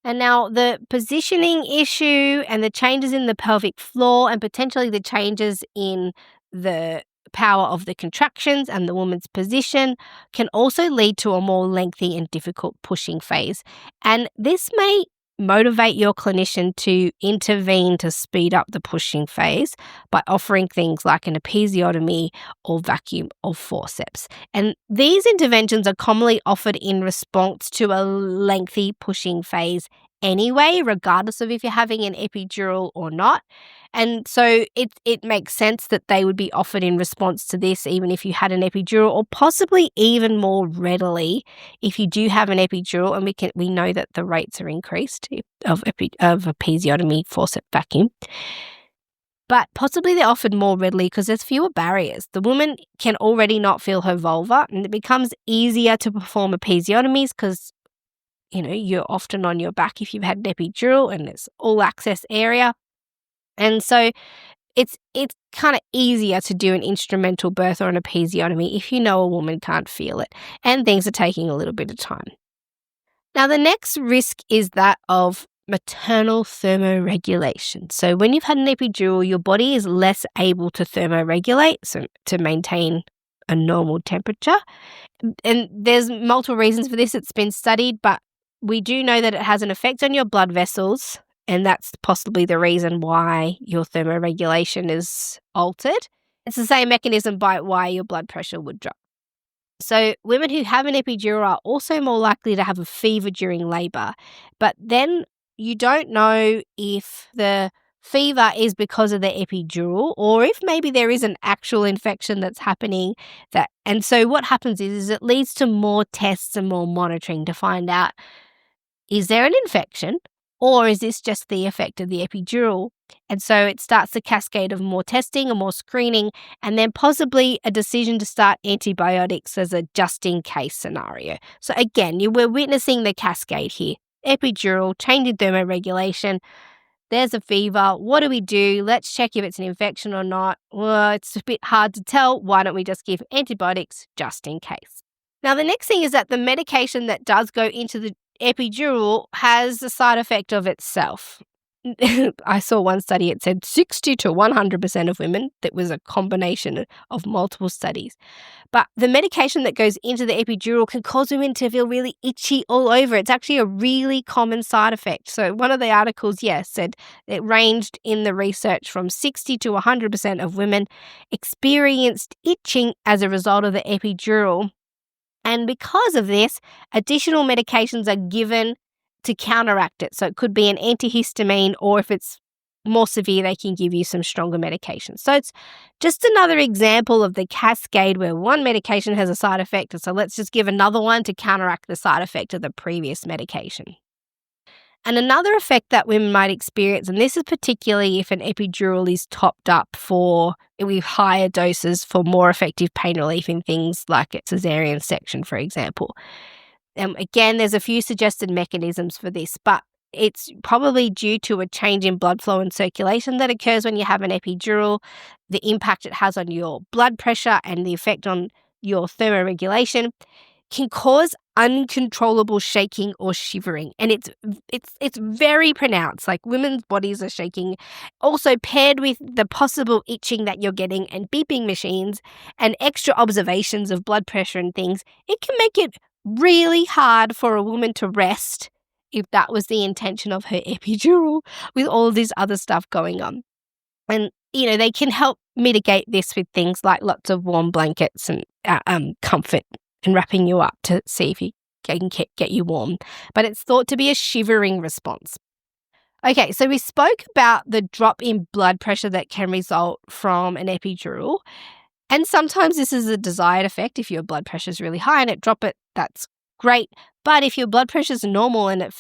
And now the positioning issue and the changes in the pelvic floor and potentially the changes in the power of the contractions and the woman's position can also lead to a more lengthy and difficult pushing phase. And this may motivate your clinician to intervene to speed up the pushing phase by offering things like an episiotomy or vacuum or forceps. And these interventions are commonly offered in response to a lengthy pushing phase anyway, regardless of if you're having an epidural or not. And so it makes sense that they would be offered in response to this, even if you had an epidural, or possibly even more readily if you do have an epidural, and we know that the rates are increased of episiotomy, forceps, vacuum. But possibly they're offered more readily because there's fewer barriers. The woman can already not feel her vulva, and it becomes easier to perform episiotomies because you're often on your back if you've had an epidural, and it's all access area. And so it's kind of easier to do an instrumental birth or an episiotomy if you know a woman can't feel it, and things are taking a little bit of time. Now, the next risk is that of maternal thermoregulation. So when you've had an epidural, your body is less able to thermoregulate, so to maintain a normal temperature. And there's multiple reasons for this. It's been studied, but we do know that it has an effect on your blood vessels, and that's possibly the reason why your thermoregulation is altered. It's the same mechanism by why your blood pressure would drop. So women who have an epidural are also more likely to have a fever during labour, but then you don't know if the fever is because of the epidural, or if maybe there is an actual infection that's happening. And so what happens is it leads to more tests and more monitoring to find out, is there an infection or is this just the effect of the epidural? And so it starts the cascade of more testing and more screening, and then possibly a decision to start antibiotics as a just-in-case scenario. So again, we're witnessing the cascade here. Epidural, change in thermoregulation, there's a fever. What do we do? Let's check if it's an infection or not. Well, it's a bit hard to tell. Why don't we just give antibiotics just in case? Now, the next thing is that the medication that does go into the epidural has a side effect of itself. I saw one study, it said 60 to 100% of women. That was a combination of multiple studies. But the medication that goes into the epidural can cause women to feel really itchy all over. It's actually a really common side effect. So one of the articles, said it ranged in the research from 60 to 100% of women experienced itching as a result of the epidural. And because of this, additional medications are given to counteract it. So it could be an antihistamine, or if it's more severe, they can give you some stronger medications. So it's just another example of the cascade where one medication has a side effect, and so let's just give another one to counteract the side effect of the previous medication. And another effect that women might experience, and this is particularly if an epidural is topped up with higher doses for more effective pain relief in things like a caesarean section, for example. Again, there's a few suggested mechanisms for this, but it's probably due to a change in blood flow and circulation that occurs when you have an epidural, the impact it has on your blood pressure and the effect on your thermoregulation can cause uncontrollable shaking or shivering. And it's very pronounced, like women's bodies are shaking. Also paired with the possible itching that you're getting and beeping machines and extra observations of blood pressure and things, it can make it really hard for a woman to rest if that was the intention of her epidural with all this other stuff going on. And, they can help mitigate this with things like lots of warm blankets and comfort and wrapping you up to see if you can get you warm. But it's thought to be a shivering response. Okay, so we spoke about the drop in blood pressure that can result from an epidural. And sometimes this is a desired effect. If your blood pressure is really high and it drop it, that's great. But if your blood pressure is normal and it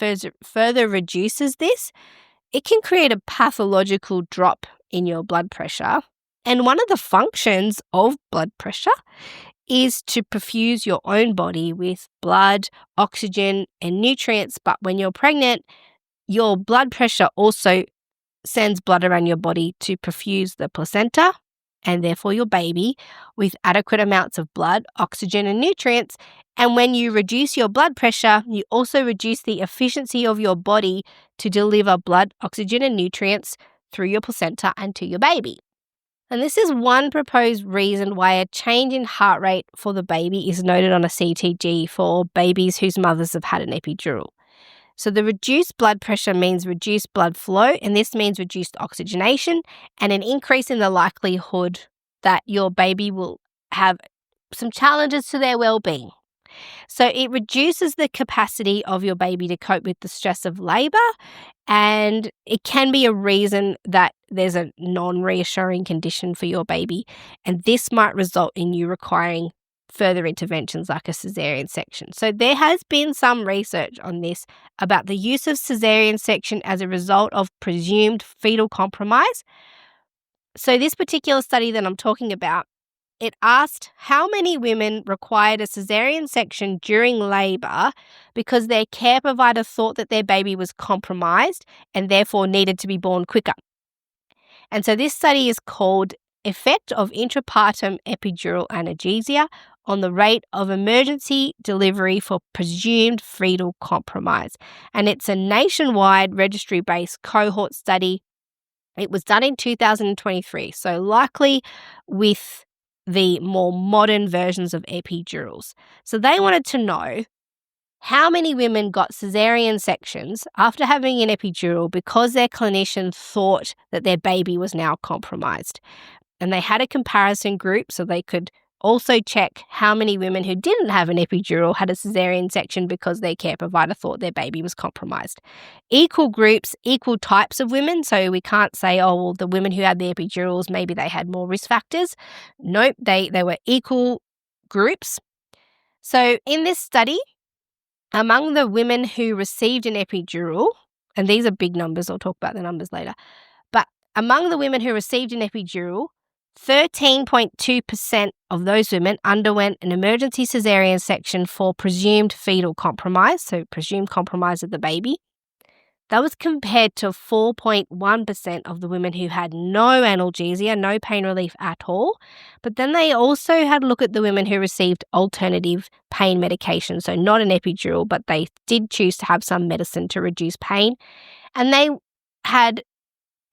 further reduces this, it can create a pathological drop in your blood pressure. And one of the functions of blood pressure is to perfuse your own body with blood, oxygen, and nutrients. But when you're pregnant, your blood pressure also sends blood around your body to perfuse the placenta and therefore your baby with adequate amounts of blood, oxygen, and nutrients. And when you reduce your blood pressure, you also reduce the efficiency of your body to deliver blood, oxygen, and nutrients through your placenta and to your baby. And this is one proposed reason why a change in heart rate for the baby is noted on a CTG for babies whose mothers have had an epidural. So the reduced blood pressure means reduced blood flow, and this means reduced oxygenation and an increase in the likelihood that your baby will have some challenges to their well-being. So it reduces the capacity of your baby to cope with the stress of labour, and it can be a reason that there's a non-reassuring condition for your baby, and this might result in you requiring further interventions like a caesarean section. So there has been some research on this about the use of caesarean section as a result of presumed fetal compromise. So this particular study that I'm talking about, it asked how many women required a caesarean section during labour because their care provider thought that their baby was compromised and therefore needed to be born quicker. And so this study is called Effect of Intrapartum Epidural Analgesia on the Rate of Emergency Delivery for Presumed Fetal Compromise. And it's a nationwide registry-based cohort study. It was done in 2023, so likely with the more modern versions of epidurals. So they wanted to know how many women got caesarean sections after having an epidural because their clinician thought that their baby was now compromised. And they had a comparison group so they could also check how many women who didn't have an epidural had a caesarean section because their care provider thought their baby was compromised. Equal groups, equal types of women. So we can't say, oh, well, the women who had the epidurals, maybe they had more risk factors. Nope, they were equal groups. So in this study, among the women who received an epidural, and these are big numbers, I'll talk about the numbers later, but among the women who received an epidural, 13.2% of those women underwent an emergency caesarean section for presumed fetal compromise, so presumed compromise of the baby. That was compared to 4.1% of the women who had no analgesia, no pain relief at all. But then they also had a look at the women who received alternative pain medication, so not an epidural, but they did choose to have some medicine to reduce pain. And they had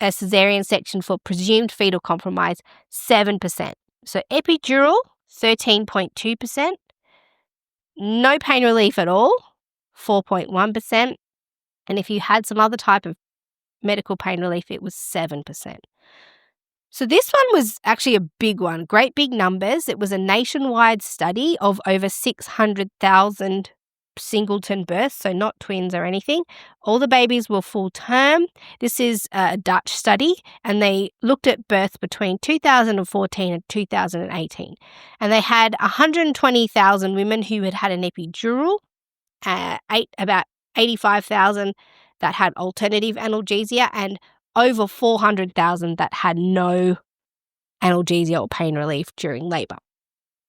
a caesarean section for presumed fetal compromise, 7%. So epidural, 13.2%. No pain relief at all, 4.1%. And if you had some other type of medical pain relief, it was 7%. So this one was actually a big one, great big numbers. It was a nationwide study of over 600,000 singleton births, so not twins or anything. All the babies were full term. This is a Dutch study, and they looked at births between 2014 and 2018. And they had 120,000 women who had had an epidural, about 85,000 that had alternative analgesia, and over 400,000 that had no analgesia or pain relief during labour.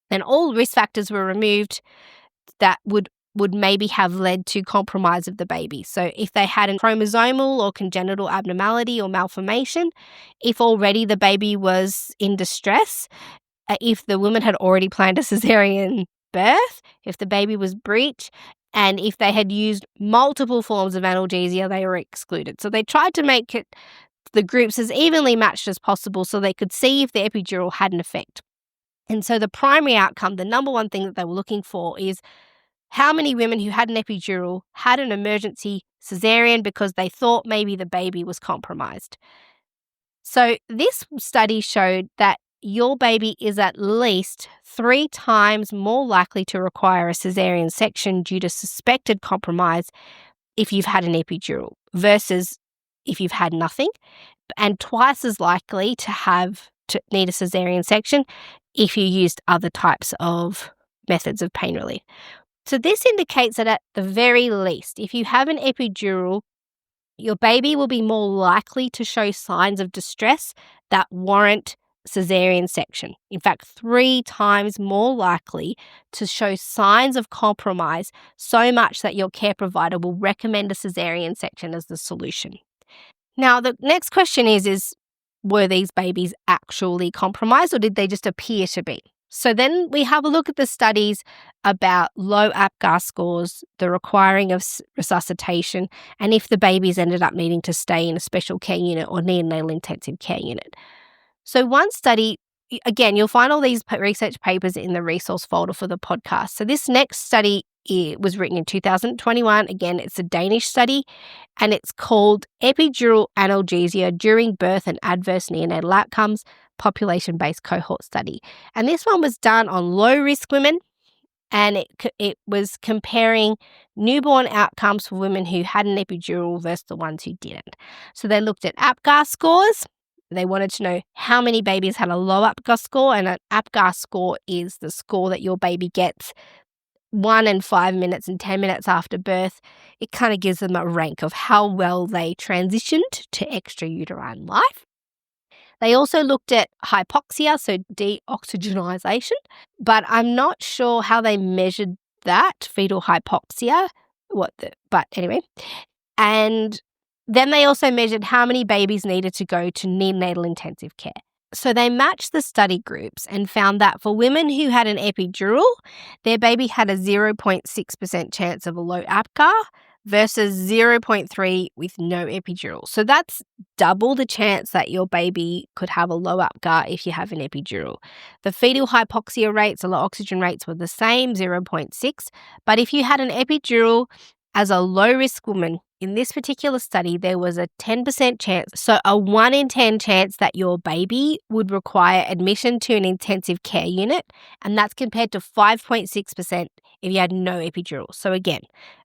And all risk factors were removed that would maybe have led to compromise of the baby. So if they had a chromosomal or congenital abnormality or malformation, if already the baby was in distress, if the woman had already planned a caesarean birth, if the baby was breech, and if they had used multiple forms of analgesia, they were excluded. So they tried to make the groups as evenly matched as possible so they could see if the epidural had an effect. And so the primary outcome, the number one thing that they were looking for, is how many women who had an epidural had an emergency caesarean because they thought maybe the baby was compromised. So this study showed that your baby is at least 3 times more likely to require a caesarean section due to suspected compromise if you've had an epidural versus if you've had nothing, and twice as likely to need a caesarean section if you used other types of methods of pain relief. So this indicates that at the very least, if you have an epidural, your baby will be more likely to show signs of distress that warrant caesarean section. In fact, 3 times more likely to show signs of compromise, so much that your care provider will recommend a caesarean section as the solution. Now, the next question is were these babies actually compromised, or did they just appear to be? So then we have a look at the studies about low APGAR scores, the requiring of resuscitation, and if the babies ended up needing to stay in a special care unit or neonatal intensive care unit. So one study, again, you'll find all these research papers in the resource folder for the podcast. So this next study was written in 2021. Again, it's a Danish study, and it's called Epidural Analgesia During Birth and Adverse Neonatal Outcomes, Population-Based Cohort Study. And this one was done on low-risk women, and it was comparing newborn outcomes for women who had an epidural versus the ones who didn't. So they looked at APGAR scores. They wanted to know how many babies had a low APGAR score, and an APGAR score is the score that your baby gets 1 and 5 minutes and 10 minutes after birth. It kind of gives them a rank of how well they transitioned to extrauterine life. They also looked at hypoxia, so deoxygenization, but I'm not sure how they measured that, fetal hypoxia, but anyway. And then they also measured how many babies needed to go to neonatal intensive care. So they matched the study groups and found that for women who had an epidural, their baby had a 0.6% chance of a low APGAR versus 0.3 with no epidural. So that's double the chance that your baby could have a low APGAR if you have an epidural. The fetal hypoxia rates, the low oxygen rates were the same, 0.6. But if you had an epidural as a low-risk woman, In this particular study, there was a 10% chance, so a 1 in 10 chance that your baby would require admission to an intensive care unit, and that's compared to 5.6% if you had no epidural. So again,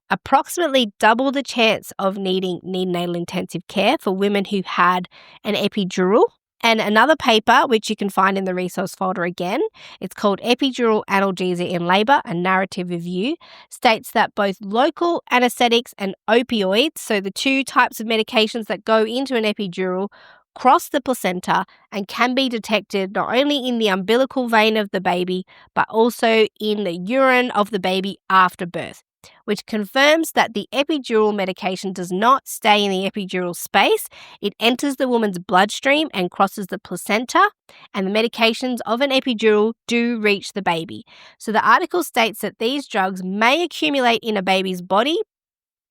approximately double the chance of needing neonatal intensive care for women who had an epidural. And another paper, which you can find in the resource folder again, it's called Epidural Analgesia in Labour, a Narrative Review, states that both local anesthetics and opioids, so the two types of medications that go into an epidural, cross the placenta and can be detected not only in the umbilical vein of the baby, but also in the urine of the baby after birth, which confirms that the epidural medication does not stay in the epidural space. It enters the woman's bloodstream and crosses the placenta, and the medications of an epidural do reach the baby. So the article states that these drugs may accumulate in a baby's body,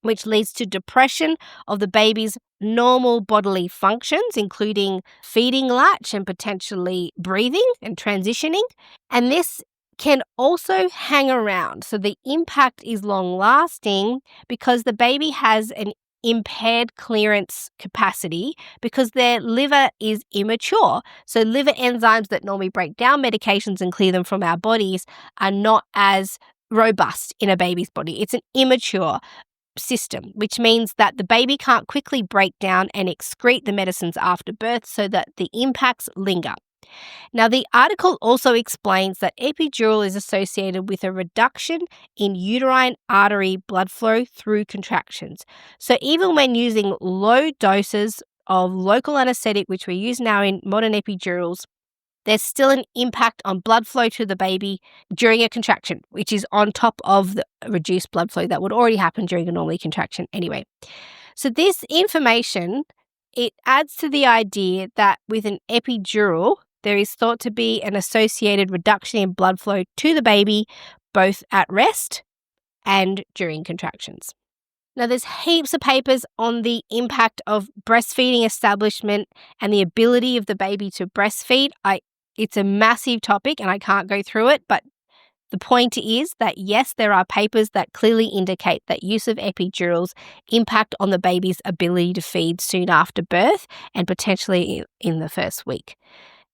which leads to depression of the baby's normal bodily functions, including feeding latch and potentially breathing and transitioning. And this can also hang around. So the impact is long lasting because the baby has an impaired clearance capacity because their liver is immature. So liver enzymes that normally break down medications and clear them from our bodies are not as robust in a baby's body. It's an immature system, which means that the baby can't quickly break down and excrete the medicines after birth so that the impacts linger. Now, the article also explains that epidural is associated with a reduction in uterine artery blood flow through contractions. So even when using low doses of local anesthetic, which we use now in modern epidurals, there's still an impact on blood flow to the baby during a contraction, which is on top of the reduced blood flow that would already happen during a normal contraction anyway. So this information, it adds to the idea that with an epidural, there is thought to be an associated reduction in blood flow to the baby, both at rest and during contractions. Now, there's heaps of papers on the impact of breastfeeding establishment and the ability of the baby to breastfeed. It's a massive topic and I can't go through it, but the point is that yes, there are papers that clearly indicate that use of epidurals impact on the baby's ability to feed soon after birth and potentially in the first week.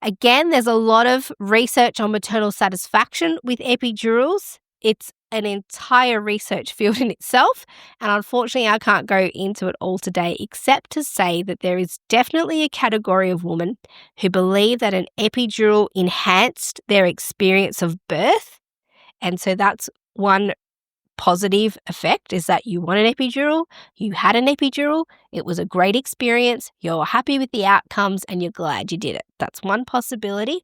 Again, there's a lot of research on maternal satisfaction with epidurals. It's an entire research field in itself, and unfortunately I can't go into it all today except to say that there is definitely a category of women who believe that an epidural enhanced their experience of birth, and so that's one positive effect, is that you want an epidural, you had an epidural, it was a great experience, you're happy with the outcomes, and you're glad you did it. That's one possibility.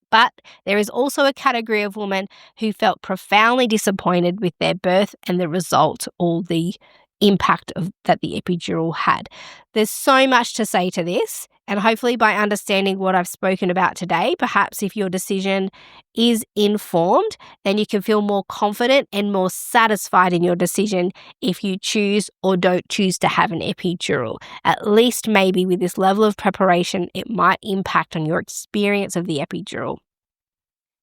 But there is also a category of women who felt profoundly disappointed with their birth and the result or the impact that the epidural had. There's so much to say to this, and hopefully by understanding what I've spoken about today, perhaps if your decision is informed, then you can feel more confident and more satisfied in your decision if you choose or don't choose to have an epidural. At least maybe with this level of preparation, it might impact on your experience of the epidural.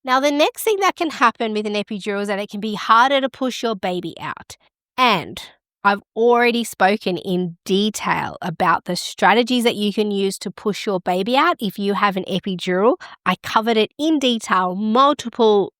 Now, the next thing that can happen with an epidural is that it can be harder to push your baby out. And I've already spoken in detail about the strategies that you can use to push your baby out if you have an epidural. I covered it in detail, multiple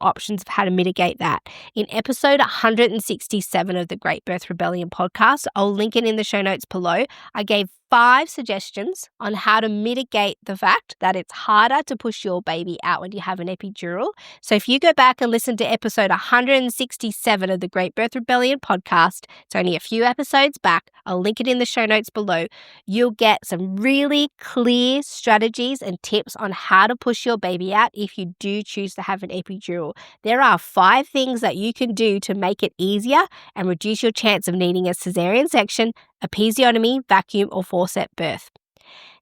options of how to mitigate that in episode 167 of the Great Birth Rebellion podcast. I'll link it in the show notes below. I gave 5 suggestions on how to mitigate the fact that it's harder to push your baby out when you have an epidural. So if you go back and listen to episode 167 of the Great Birth Rebellion podcast, it's only a few episodes back, I'll link it in the show notes below, you'll get some really clear strategies and tips on how to push your baby out if you do choose to have an epidural. There are 5 things that you can do to make it easier and reduce your chance of needing a caesarean section, episiotomy, vacuum, or forceps birth.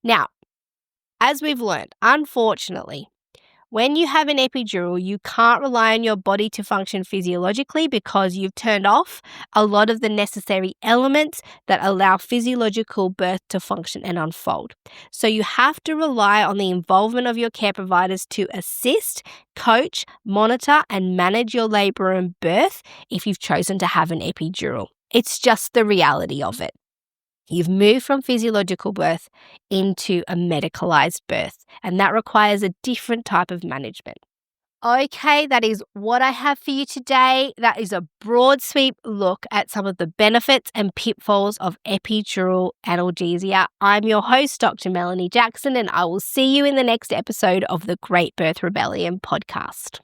Now, as we've learned, unfortunately, when you have an epidural, you can't rely on your body to function physiologically because you've turned off a lot of the necessary elements that allow physiological birth to function and unfold. So you have to rely on the involvement of your care providers to assist, coach, monitor, and manage your labor and birth if you've chosen to have an epidural. It's just the reality of it. You've moved from physiological birth into a medicalized birth, and that requires a different type of management. Okay, that is what I have for you today. That is a broad sweep look at some of the benefits and pitfalls of epidural analgesia. I'm your host, Dr. Melanie Jackson, and I will see you in the next episode of the Great Birth Rebellion podcast.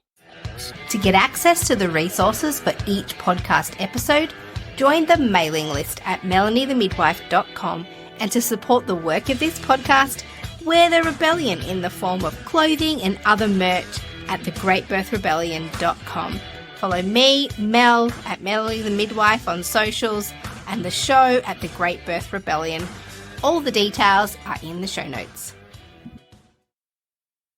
To get access to the resources for each podcast episode, join the mailing list at melaniethemidwife.com, and to support the work of this podcast, wear the rebellion in the form of clothing and other merch at thegreatbirthrebellion.com. Follow me, Mel, at Melanie the Midwife on socials, and the show at The Great Birth Rebellion. All the details are in the show notes.